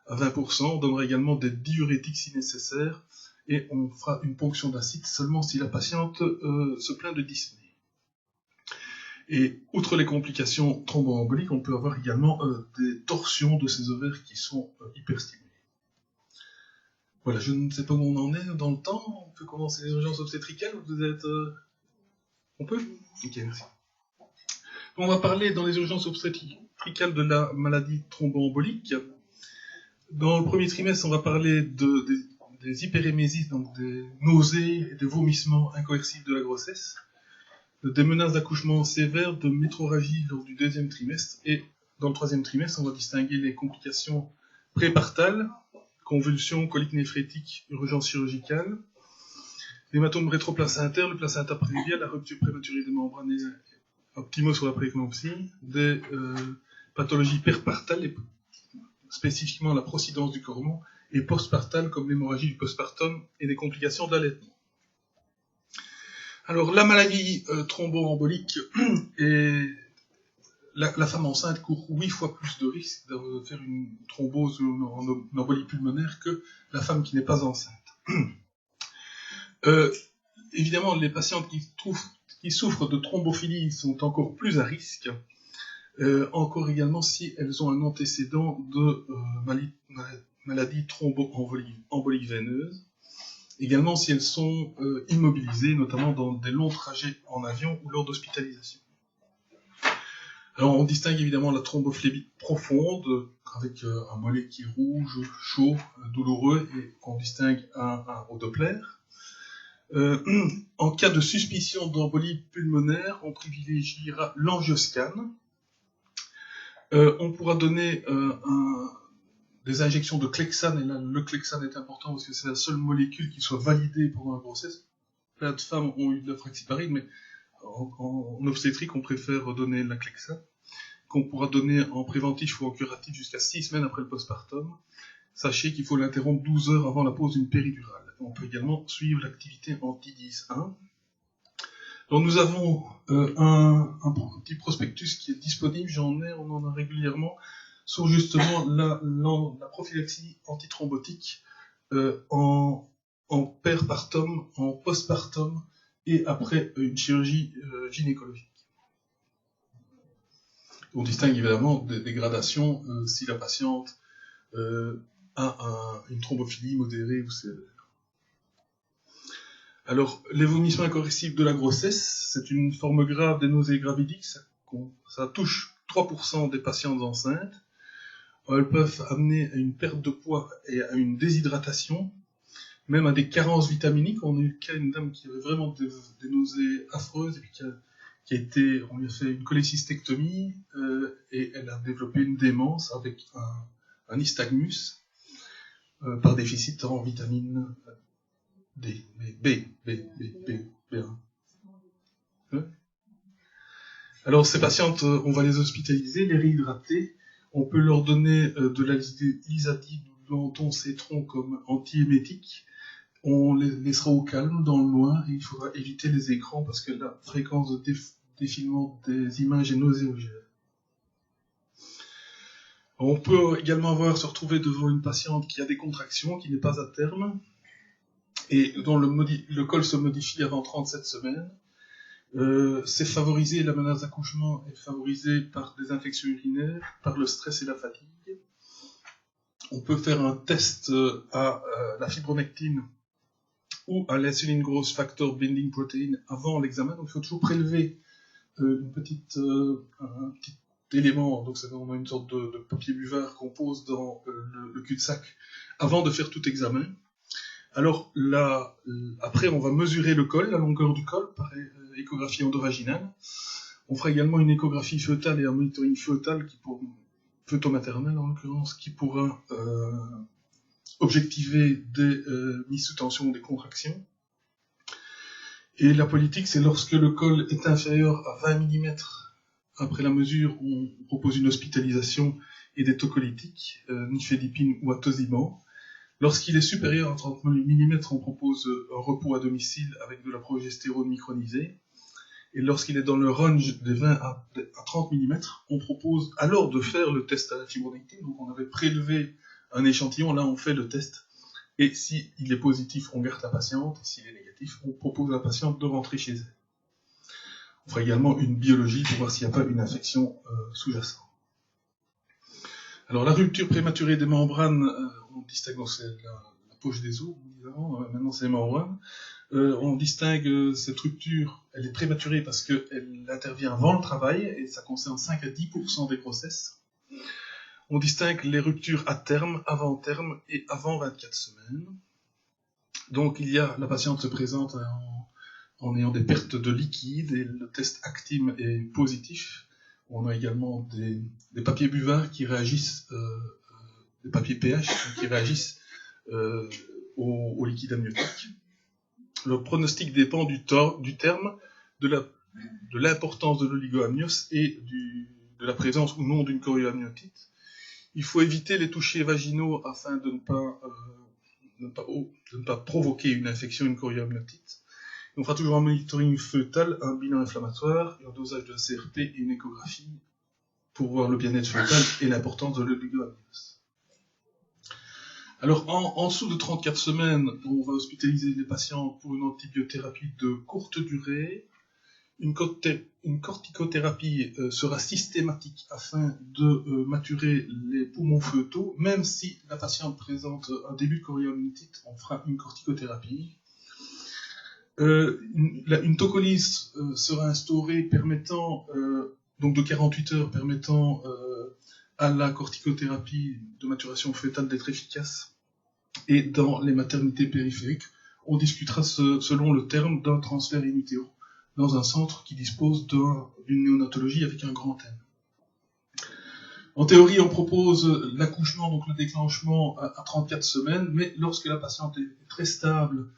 à 20%. On donnera également des diurétiques si nécessaire et on fera une ponction d'acide seulement si la patiente se plaint de dyspnée. Et outre les complications thromboemboliques, on peut avoir également des torsions de ces ovaires qui sont hyperstimulés. Voilà, je ne sais pas où on en est dans le temps. On peut commencer les urgences obstétricales. Vous êtes... On peut ? Ok, merci. On va parler dans les urgences obstétricales de la maladie thromboembolique. Dans le premier trimestre, on va parler des hyperémésies, donc des nausées et des vomissements incoercibles de la grossesse, des menaces d'accouchement sévères, de métrorragie lors du deuxième trimestre, et dans le troisième trimestre, on va distinguer les complications prépartales, convulsions, coliques néphrétiques, urgences chirurgicales, l'hématome rétroplacentaire, le placenta prévial, la rupture prématurée des membranes optimaux sur la prééclampsie, des pathologies perpartales, et spécifiquement la procidence du cordon, et postpartales comme l'hémorragie du postpartum et des complications d'allaitement. Alors, la maladie thromboembolique, la femme enceinte court 8 fois plus de risques de faire une thrombose ou une embolie pulmonaire que la femme qui n'est pas enceinte. Évidemment, les patientes qui souffrent de thrombophilie sont encore plus à risque, encore également si elles ont un antécédent de maladie thromboembolique veineuse, également si elles sont immobilisées, notamment dans des longs trajets en avion ou lors d'hospitalisation. Alors on distingue évidemment la thrombophlébite profonde, avec un mollet qui est rouge, chaud, douloureux, et qu'on distingue au Doppler. En cas de suspicion d'embolie pulmonaire, on privilégiera l'angioscan. On pourra donner des injections de Clexane, et là, le Clexane est important parce que c'est la seule molécule qui soit validée pendant la grossesse. Plein de femmes ont eu de la fraxiparine, mais en obstétrique, on préfère donner la Clexane, qu'on pourra donner en préventif ou en curatif jusqu'à 6 semaines après le postpartum. Sachez qu'il faut l'interrompre 12 heures avant la pose d'une péridurale. On peut également suivre l'activité anti-10-1. Donc nous avons un petit prospectus qui est disponible, on en a régulièrement, sur justement la prophylaxie antithrombotique en perpartum, en postpartum et après une chirurgie gynécologique. On distingue évidemment des gradations si la patiente a une thrombophilie modérée ou sévère. Alors, les vomissements incorrectibles de la grossesse, c'est une forme grave des nausées gravidiques, ça touche 3% des patientes enceintes. Elles peuvent amener à une perte de poids et à une déshydratation, même à des carences vitaminiques. On a eu le cas d'une dame qui avait vraiment des nausées affreuses et puis on lui a fait une cholécystectomie et elle a développé une démence avec un nystagmus par déficit en vitamine D, B1. Ouais. Alors ces patientes, on va les hospitaliser, les réhydrater. On peut leur donner de la lysatide ou de l'anticétron comme antiémétique. On les laissera au calme, dans le noir, et il faudra éviter les écrans parce que la fréquence de défilement des images est nauséogène. On peut également se retrouver devant une patiente qui a des contractions, qui n'est pas à terme, et dont le col se modifie avant 37 semaines. C'est favorisé, la menace d'accouchement est favorisée par des infections urinaires, par le stress et la fatigue. On peut faire un test à la fibronectine ou à l'insuline growth factor binding protein avant l'examen. Donc il faut toujours prélever un petit élément, donc on a une sorte de papier buvard qu'on pose dans le cul-de-sac avant de faire tout examen. Alors là, après on va mesurer le col, la longueur du col par échographie endovaginale. On fera également une échographie fœtale et un monitoring fœtal fœto-maternel en l'occurrence, qui pourra objectiver des mises sous tension ou des contractions. Et la politique, c'est lorsque le col est inférieur à 20 mm après la mesure, on propose une hospitalisation et des tocolytiques, nifedipine ou atosiban. Lorsqu'il est supérieur à 30 mm, on propose un repos à domicile avec de la progestérone micronisée. Et lorsqu'il est dans le range des 20 à 30 mm, on propose alors de faire le test à la fibronectine. Donc on avait prélevé un échantillon, là on fait le test. Et s'il est positif, on garde la patiente. Et s'il est négatif, on propose à la patiente de rentrer chez elle. On fera également une biologie pour voir s'il n'y a pas une infection sous-jacente. Alors la rupture prématurée des membranes, on distingue, donc c'est la poche des os, maintenant c'est les membranes. On distingue cette rupture, elle est prématurée parce qu'elle intervient avant le travail, et ça concerne 5 à 10% des grossesses. On distingue les ruptures à terme, avant terme et avant 24 semaines. Donc la patiente se présente en ayant des pertes de liquide, et le test Actim est positif. On a également des papiers buvards qui réagissent, des papiers pH qui réagissent au liquide amniotique. Le pronostic dépend du terme, de l'importance de l'oligoamnios et de la présence ou non d'une chorioamniotite. Il faut éviter les touchés vaginaux afin de ne pas provoquer une infection, une chorioamniotite. On fera toujours un monitoring fœtal, un bilan inflammatoire, un dosage de CRP et une échographie pour voir le bien-être fœtal et l'importance de l'oligoamnios. Alors, en dessous de 34 semaines, on va hospitaliser les patients pour une antibiothérapie de courte durée. Une corticothérapie sera systématique afin de maturer les poumons fœtaux. Même si la patiente présente un début de chorioamniotite, on fera une corticothérapie. Une tocolyse sera instaurée permettant, donc de 48 heures, permettant à la corticothérapie de maturation fœtale d'être efficace. Et dans les maternités périphériques, on discutera selon le terme d'un transfert in utero dans un centre qui dispose d'une néonatologie avec un grand M. En théorie, on propose l'accouchement, donc le déclenchement, à 34 semaines, mais lorsque la patiente est très stable,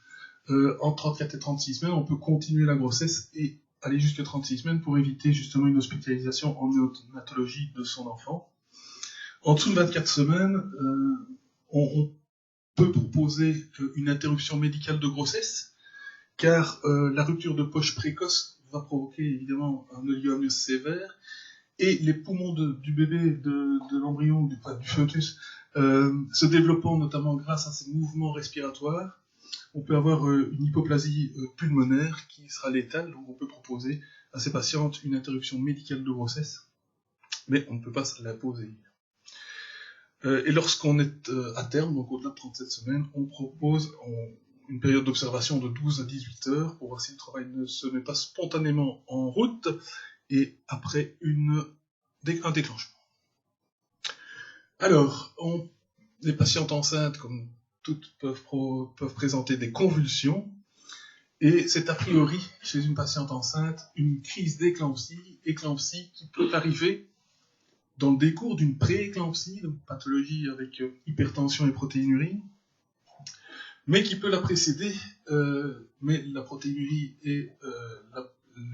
entre 34 et 36 semaines, on peut continuer la grossesse et aller jusqu'à 36 semaines pour éviter justement une hospitalisation en néonatologie de son enfant. En dessous de 24 semaines, on peut proposer une interruption médicale de grossesse, car la rupture de poche précoce va provoquer évidemment un oligoamnios sévère, et les poumons du bébé, de l'embryon, du fœtus, se développant notamment grâce à ces mouvements respiratoires, on peut avoir une hypoplasie pulmonaire qui sera létale, donc on peut proposer à ces patientes une interruption médicale de grossesse, mais on ne peut pas l'imposer. Et lorsqu'on est à terme, donc au-delà de 37 semaines, on propose une période d'observation de 12 à 18 heures pour voir si le travail ne se met pas spontanément en route, et après un déclenchement. Alors, les patientes enceintes, comme toutes, peuvent présenter des convulsions, et c'est a priori, chez une patiente enceinte, une crise d'éclampsie qui peut arriver dans le décours d'une prééclampsie, donc pathologie avec hypertension et protéinurie, mais qui peut la précéder, mais la protéinurie et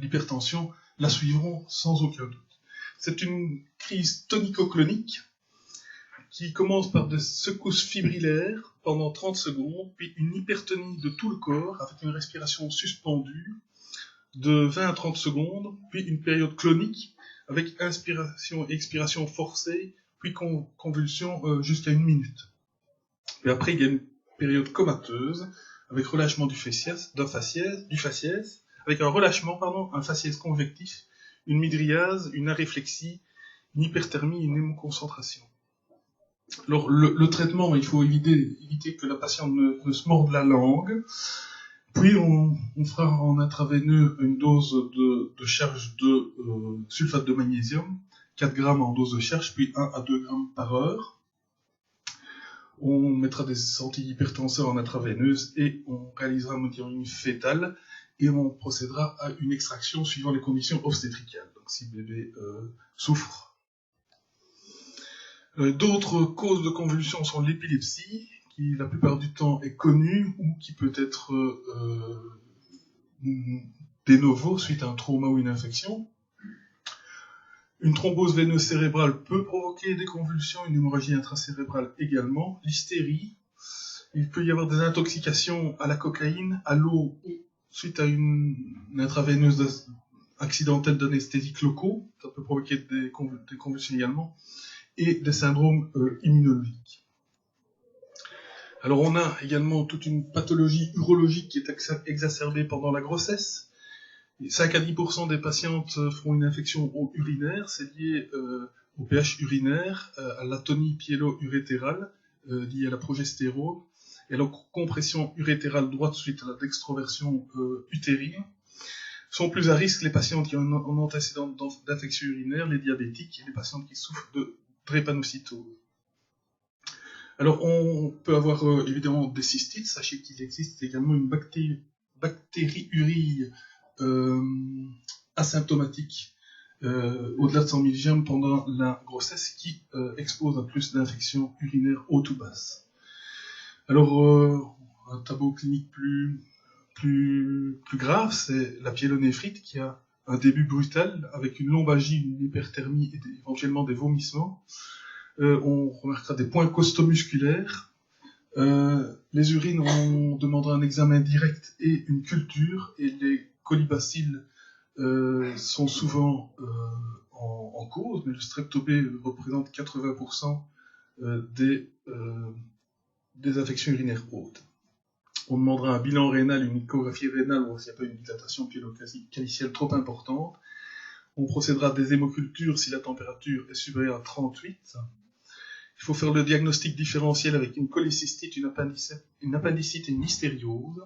l'hypertension la suivront sans aucun doute. C'est une crise tonico-clonique qui commence par des secousses fibrillaires pendant 30 secondes, puis une hypertonie de tout le corps avec une respiration suspendue de 20 à 30 secondes, puis une période clonique avec inspiration et expiration forcée, puis convulsion jusqu'à 1 minute. Et après, il y a une période comateuse avec relâchement du faciès, avec un relâchement, un faciès convectif, une mydriase, une aréflexie, une hyperthermie, une hémoconcentration. Alors, le traitement, il faut éviter que la patiente ne se morde la langue. Puis, on fera en intraveineux une dose de charge de sulfate de magnésium, 4 grammes en dose de charge, puis 1 à 2 grammes par heure. On mettra des antihypertenseurs en intraveineuse et on réalisera un monitoring fœtal et on procédera à une extraction suivant les conditions obstétricales, donc si le bébé souffre. D'autres causes de convulsions sont l'épilepsie, qui la plupart du temps est connue ou qui peut être de novo suite à un trauma ou une infection. Une thrombose veineuse cérébrale peut provoquer des convulsions, une hémorragie intracérébrale également, l'hystérie. Il peut y avoir des intoxications à la cocaïne, à l'eau ou suite à une intraveineuse accidentelle d'anesthésiques locaux, ça peut provoquer des convulsions également, et des syndromes immunologiques. Alors on a également toute une pathologie urologique qui est exacerbée pendant la grossesse. 5 à 10% des patientes font une infection urinaire, c'est lié au pH urinaire, à l'atonie pyélo-urétérale, liée à la progestérone, et à la compression urétérale droite suite à la dextroversion utérine. Sont plus à risque les patientes qui ont un antécédent d'infection urinaire, les diabétiques et les patientes qui souffrent de drépanocytose. Alors on peut avoir évidemment des cystites, sachez qu'il existe également une bactériurie asymptomatique au-delà de 100 mg pendant la grossesse qui expose à plus d'infections urinaires hautes ou basses. Alors un tableau clinique plus grave, c'est la pyélonéphrite qui a un début brutal avec une lombalgie, une hyperthermie et éventuellement des vomissements. On remarquera des points costomusculaires. Les urines, on demandera un examen direct et une culture, et les colibacilles sont souvent en cause, mais le streptobé représente 80% des infections urinaires hautes. On demandera un bilan rénal, une échographie rénale, voir s'il n'y a pas une dilatation pyélocalicielle trop importante. On procédera à des hémocultures si la température est supérieure à 38. Il faut faire le diagnostic différentiel avec une cholécystite, une appendicite et une hystériose.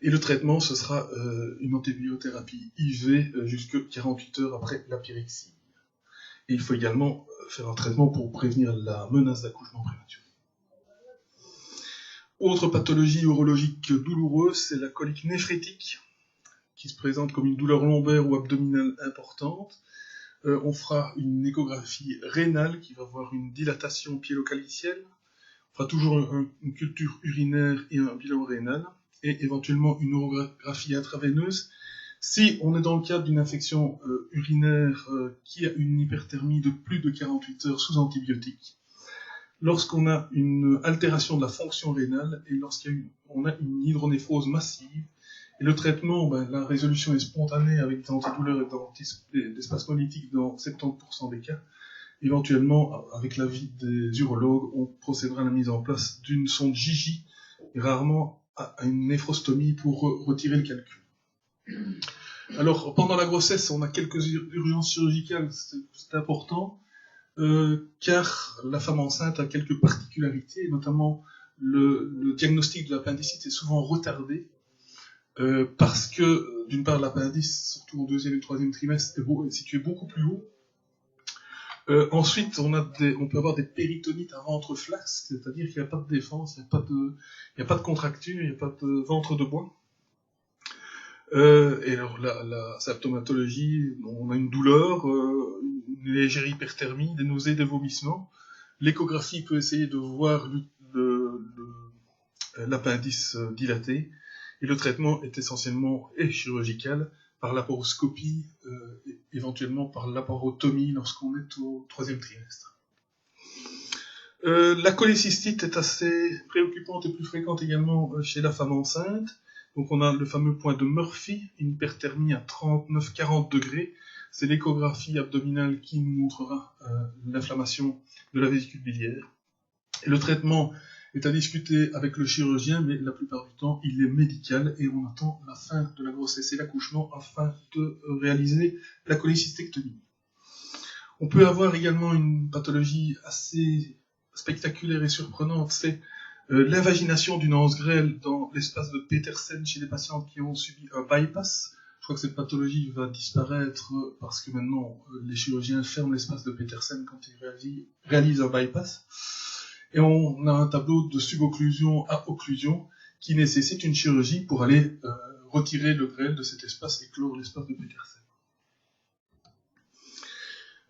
Et le traitement, ce sera une antibiothérapie IV jusqu'à 48 heures après la pyrexie. Et il faut également faire un traitement pour prévenir la menace d'accouchement prématuré. Autre pathologie urologique douloureuse, c'est la colique néphrétique, qui se présente comme une douleur lombaire ou abdominale importante. On fera une échographie rénale qui va avoir une dilatation piélocalicielle. On fera toujours une culture urinaire et un bilan rénal, et éventuellement une urographie intraveineuse. Si on est dans le cadre d'une infection urinaire qui a une hyperthermie de plus de 48 heures sous antibiotiques, lorsqu'on a une altération de la fonction rénale et lorsqu'on a une hydronéphrose massive, et le traitement, la résolution est spontanée avec des antidouleurs et des spasmolytiques dans 70% des cas. Éventuellement, avec l'avis des urologues, on procédera à la mise en place d'une sonde JJ et rarement à une néphrostomie pour retirer le calcul. Alors, pendant la grossesse, on a quelques urgences chirurgicales, c'est important, car la femme enceinte a quelques particularités, notamment le diagnostic de l'appendicite est souvent retardé, parce que, d'une part, l'appendice, surtout au 2e et 3e trimestre, est situé beaucoup plus haut. Ensuite, on peut avoir des péritonites à ventre flasque, c'est-à-dire qu'il n'y a pas de défense, il n'y a pas de contracture, il n'y a pas de ventre de bois. Et alors, la symptomatologie, on a une douleur, une légère hyperthermie, des nausées, des vomissements. L'échographie peut essayer de voir l'appendice dilaté. Et le traitement est essentiellement chirurgical, par laparoscopie, éventuellement par laparotomie lorsqu'on est au 3e trimestre. La cholécystite est assez préoccupante et plus fréquente également chez la femme enceinte. Donc on a le fameux point de Murphy, une hyperthermie à 39-40 degrés. C'est l'échographie abdominale qui nous montrera l'inflammation de la vésicule biliaire. Et le traitement est à discuter avec le chirurgien, mais la plupart du temps, il est médical et on attend la fin de la grossesse et l'accouchement afin de réaliser la cholécystectomie. On peut avoir également une pathologie assez spectaculaire et surprenante, c'est l'invagination d'une anse grêle dans l'espace de Petersen chez des patientes qui ont subi un bypass. Je crois que cette pathologie va disparaître parce que maintenant les chirurgiens ferment l'espace de Petersen quand ils réalisent un bypass. Et on a un tableau de subocclusion à occlusion qui nécessite une chirurgie pour aller retirer le grêle de cet espace et clore l'espace de Petersen.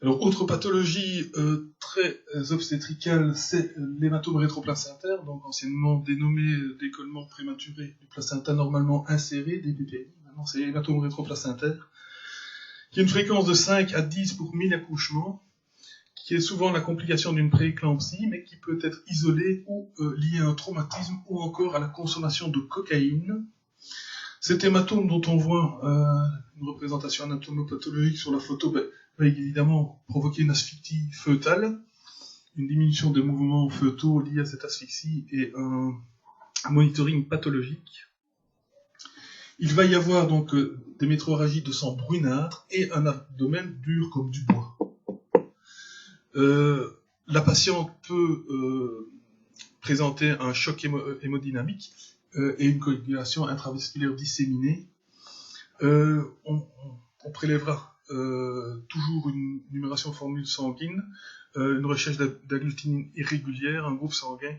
Alors, autre pathologie très obstétricale, c'est l'hématome rétroplacentaire, donc anciennement dénommé décollement prématuré du placenta normalement inséré, DPPI. Maintenant, c'est l'hématome rétroplacentaire, qui a une fréquence de 5 à 10 pour 1000 accouchements, qui est souvent la complication d'une prééclampsie, mais qui peut être isolée ou liée à un traumatisme ou encore à la consommation de cocaïne. Cet hématome dont on voit une représentation anatomopathologique sur la photo va évidemment provoquer une asphyxie fœtale, une diminution des mouvements fœtaux liés à cette asphyxie et un monitoring pathologique. Il va y avoir donc des métrorragies de sang brunâtre et un abdomen dur comme du bois. La patiente peut présenter un choc hémodynamique et une coagulation intravasculaire disséminée. On prélèvera toujours une numération formule sanguine, une recherche d'agglutinine irrégulière, un groupe sanguin,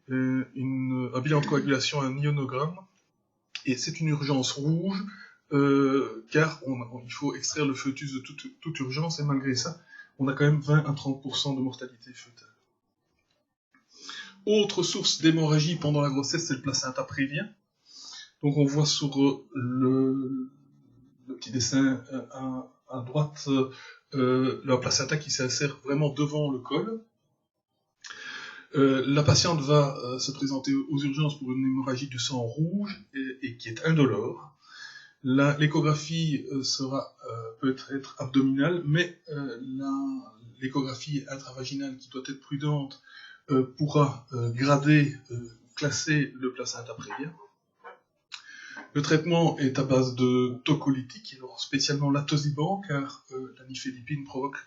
un bilan de coagulation, un ionogramme. Et c'est une urgence rouge, car il faut extraire le fœtus de toute urgence, et malgré ça, on a quand même 20 à 30% de mortalité fœtale. Autre source d'hémorragie pendant la grossesse, c'est le placenta prévien. Donc on voit sur le petit dessin à droite le placenta qui s'insère vraiment devant le col. La patiente va se présenter aux urgences pour une hémorragie du sang rouge et qui est indolore. L'échographie peut être abdominale, mais l'échographie intravaginale qui doit être prudente pourra grader, classer le placenta prévien. Le traitement est à base de tocolytiques, alors spécialement l'atosiban, car la nifedipine provoque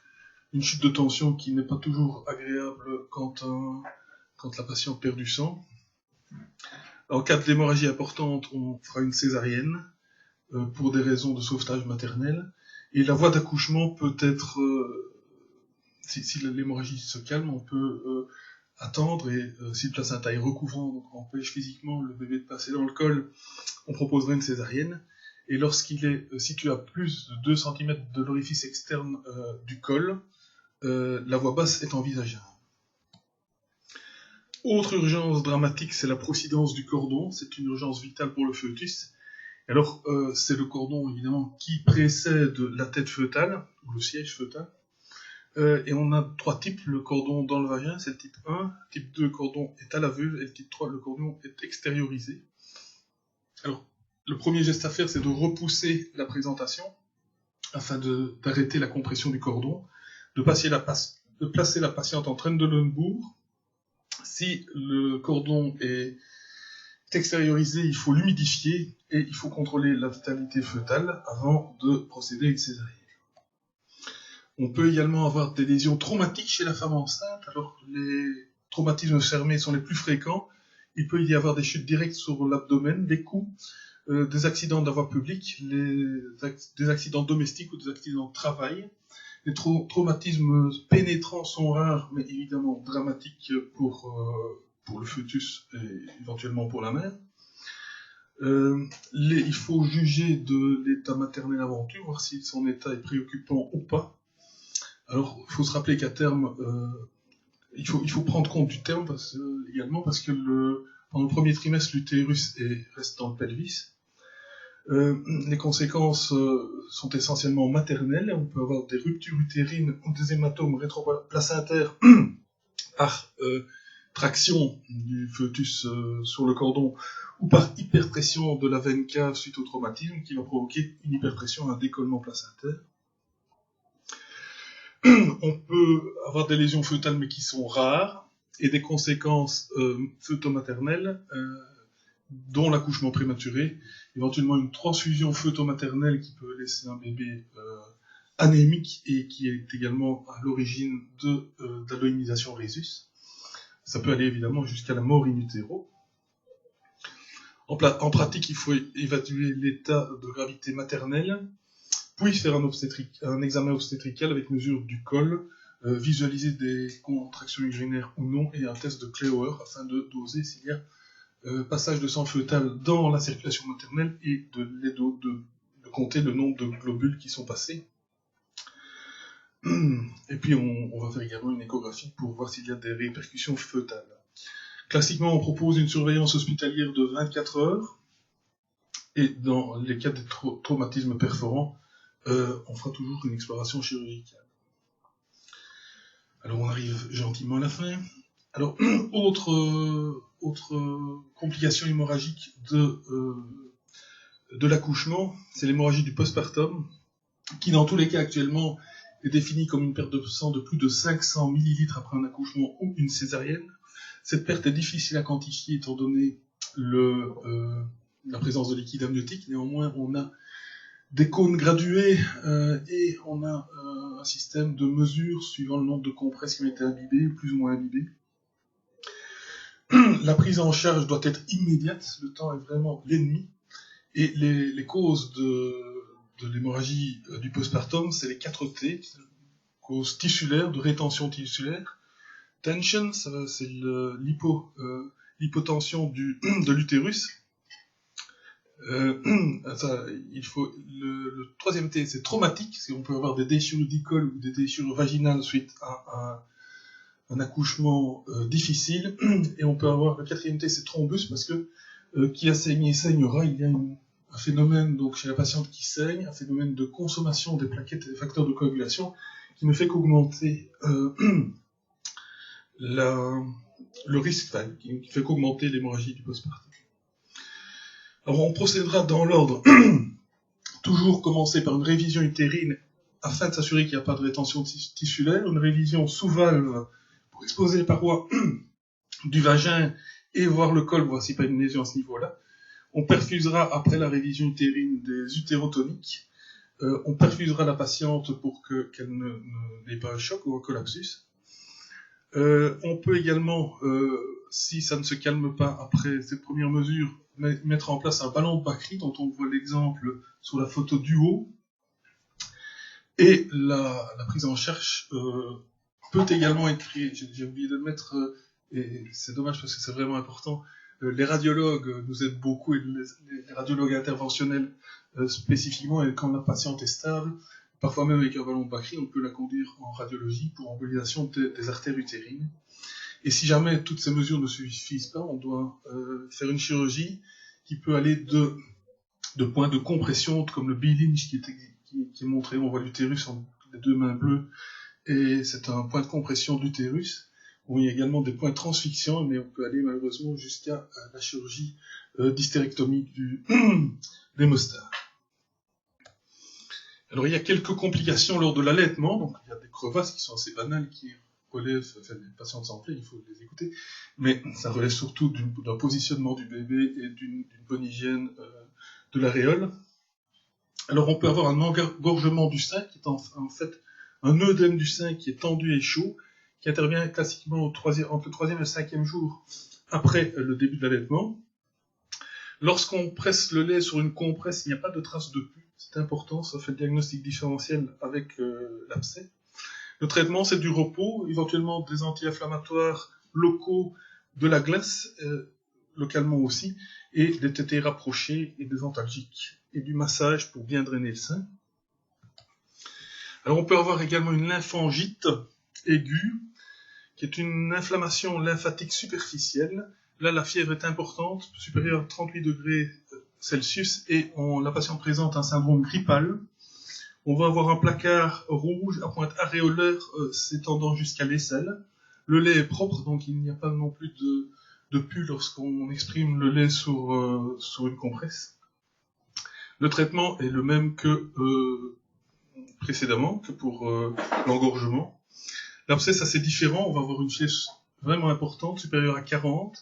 une chute de tension qui n'est pas toujours agréable quand la patiente perd du sang. En cas d'hémorragie importante, on fera une césarienne pour des raisons de sauvetage maternel. Et la voie d'accouchement peut être, si l'hémorragie se calme, on peut attendre, et si le placenta est recouvrant, donc empêche physiquement le bébé de passer dans le col, on proposera une césarienne. et lorsqu'il est situé à plus de 2 cm de l'orifice externe du col, la voie basse est envisageable. Autre urgence dramatique, c'est la procidence du cordon. C'est une urgence vitale pour le fœtus. Alors, c'est le cordon, évidemment, qui précède la tête fœtale, ou le siège fœtal. Et on a 3 types. Le cordon dans le vagin, c'est le type 1. Type 2, le cordon est à la vulve. Et le type 3, le cordon est extériorisé. Alors, le premier geste à faire, c'est de repousser la présentation, afin d'arrêter la compression du cordon, de placer la patiente en Trendelenburg. Si le cordon est extériorisé, il faut l'humidifier et il faut contrôler la vitalité fœtale avant de procéder à une césarienne. On peut également avoir des lésions traumatiques chez la femme enceinte. Alors, les traumatismes fermés sont les plus fréquents. Il peut y avoir des chutes directes sur l'abdomen, des coups, des accidents de la voie publique, des accidents domestiques ou des accidents de travail. Les traumatismes pénétrants sont rares, mais évidemment dramatiques pour le fœtus et éventuellement pour la mère. Il faut juger de l'état maternel avant tout, voir si son état est préoccupant ou pas. Alors, il faut se rappeler qu'à terme, il faut prendre compte du terme également, parce que pendant le premier trimestre, l'utérus reste dans le pelvis. Les conséquences sont essentiellement maternelles. On peut avoir des ruptures utérines ou des hématomes rétroplacentaires par traction du fœtus sur le cordon ou par hyperpression de la veine cave suite au traumatisme qui va provoquer une hyperpression, un décollement placentaire. On peut avoir des lésions fœtales mais qui sont rares et des conséquences fœto-maternelles dont l'accouchement prématuré, éventuellement une transfusion fœto-maternelle qui peut laisser un bébé anémique et qui est également à l'origine de l'alloïnisation rhésus. Ça peut aller évidemment jusqu'à la mort in utero. En pratique, il faut évaluer l'état de gravité maternelle, puis faire un examen obstétrical avec mesure du col, visualiser des contractions urinaires ou non et un test de Kleauer afin de doser s'il y a passage de sang fœtal dans la circulation maternelle et de compter le nombre de globules qui sont passés. Et puis on va faire également une échographie pour voir s'il y a des répercussions fœtales. Classiquement, on propose une surveillance hospitalière de 24 heures et dans les cas de traumatismes perforants, on fera toujours une exploration chirurgicale. Alors on arrive gentiment à la fin. Alors, autre complication hémorragique de l'accouchement, c'est l'hémorragie du postpartum, qui dans tous les cas actuellement est définie comme une perte de sang de plus de 500 ml après un accouchement ou une césarienne. Cette perte est difficile à quantifier étant donné la présence de liquide amniotique. Néanmoins, on a des cônes gradués et on a un système de mesure suivant le nombre de compresses qui ont été imbibées ou plus ou moins imbibées. La prise en charge doit être immédiate, le temps est vraiment l'ennemi. Et les causes de l'hémorragie du postpartum, c'est les 4 T, causes tissulaires, de rétention tissulaire. Tension, c'est l'hypotension de l'utérus. Le 3e T, c'est traumatique, parce qu'on peut avoir des déchirures du col ou des déchirures vaginales suite à un accouchement difficile, et on peut avoir le 4e T, c'est thrombus, parce que qui a saigné saignera. Il y a un phénomène donc chez la patiente qui saigne, un phénomène de consommation des plaquettes et des facteurs de coagulation qui ne fait qu'augmenter le risque, qui fait qu'augmenter l'hémorragie du postpartum. Alors on procédera dans l'ordre, toujours commencer par une révision utérine afin de s'assurer qu'il n'y a pas de rétention tissulaire, une révision sous valve pour exposer les parois du vagin et voir le col, voir s'il n'y a pas une lésion à ce niveau-là. On perfusera après la révision utérine des utérotoniques. On perfusera la patiente pour qu'elle n'ait pas un choc ou un collapsus. On peut également, si ça ne se calme pas après cette première mesure, mettre en place un ballon de Bakri dont on voit l'exemple sur la photo du haut. Et la prise en charge peut également être, j'ai oublié de le mettre, et c'est dommage parce que c'est vraiment important, les radiologues nous aident beaucoup, et les radiologues interventionnels spécifiquement, et quand la patiente est stable, parfois même avec un ballon de Bakri, on peut la conduire en radiologie pour embolisation des artères utérines. Et si jamais toutes ces mesures ne suffisent pas, on doit faire une chirurgie qui peut aller de points de compression, comme le B-Lynch qui est montré. On voit l'utérus en les deux mains bleues, et c'est un point de compression de l'utérus, où il y a également des points transfixiants, mais on peut aller malheureusement jusqu'à la chirurgie d'hystérectomie des mostards. Alors il y a quelques complications lors de l'allaitement, donc il y a des crevasses qui sont assez banales, qui relèvent, enfin les patients sans plaie, il faut les écouter, mais ça relève surtout d'un positionnement du bébé et d'une bonne hygiène de l'aréole. Alors on peut avoir un engorgement du sein, qui est en fait un œdème du sein qui est tendu et chaud, qui intervient classiquement entre le 3e et le 5e jour après le début de l'allaitement. Lorsqu'on presse le lait sur une compresse, il n'y a pas de trace de pus. C'est important, ça fait le diagnostic différentiel avec l'abcès. Le traitement, c'est du repos, éventuellement des anti-inflammatoires locaux, de la glace, localement aussi, et des tétés rapprochés et des antalgiques, et du massage pour bien drainer le sein. Alors on peut avoir également une lymphangite aiguë, qui est une inflammation lymphatique superficielle. Là, la fièvre est importante, supérieure à 38 degrés Celsius, et la patiente présente un syndrome grippal. On va avoir un placard rouge à pointe aréolaire s'étendant jusqu'à l'aisselle. Le lait est propre, donc il n'y a pas non plus de pus lorsqu'on exprime le lait sur une compresse. Le traitement est le même que précédemment, que pour l'engorgement. L'abcès, ça c'est différent, on va avoir une fièvre vraiment importante, supérieure à 40,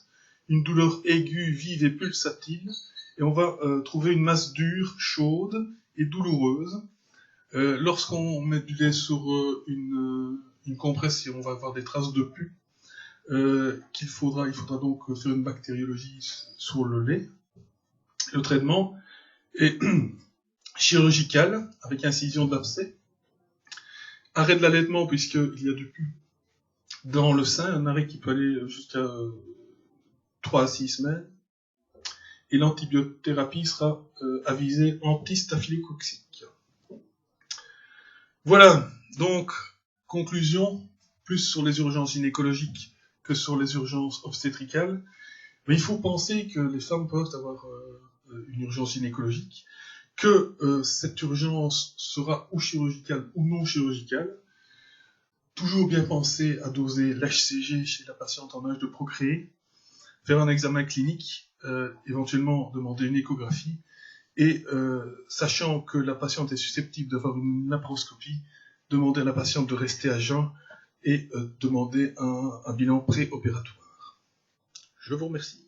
une douleur aiguë, vive et pulsatile, et on va trouver une masse dure, chaude et douloureuse. Lorsqu'on met du lait sur une compresse, on va avoir des traces de pus, il faudra donc faire une bactériologie sur le lait. Le traitement est chirurgical, avec incision de l'abcès. Arrêt de l'allaitement, puisqu'il y a du pus dans le sein, un arrêt qui peut aller jusqu'à 3 à 6 semaines. Et l'antibiothérapie sera avisée anti-staphylococcique. Voilà, donc, conclusion, plus sur les urgences gynécologiques que sur les urgences obstétricales. Mais il faut penser que les femmes peuvent avoir une urgence gynécologique, que cette urgence sera ou chirurgicale ou non chirurgicale. Toujours bien penser à doser l'HCG chez la patiente en âge de procréer, faire un examen clinique, éventuellement demander une échographie, et sachant que la patiente est susceptible d'avoir une laparoscopie, demander à la patiente de rester à jeun et demander un bilan préopératoire. Je vous remercie.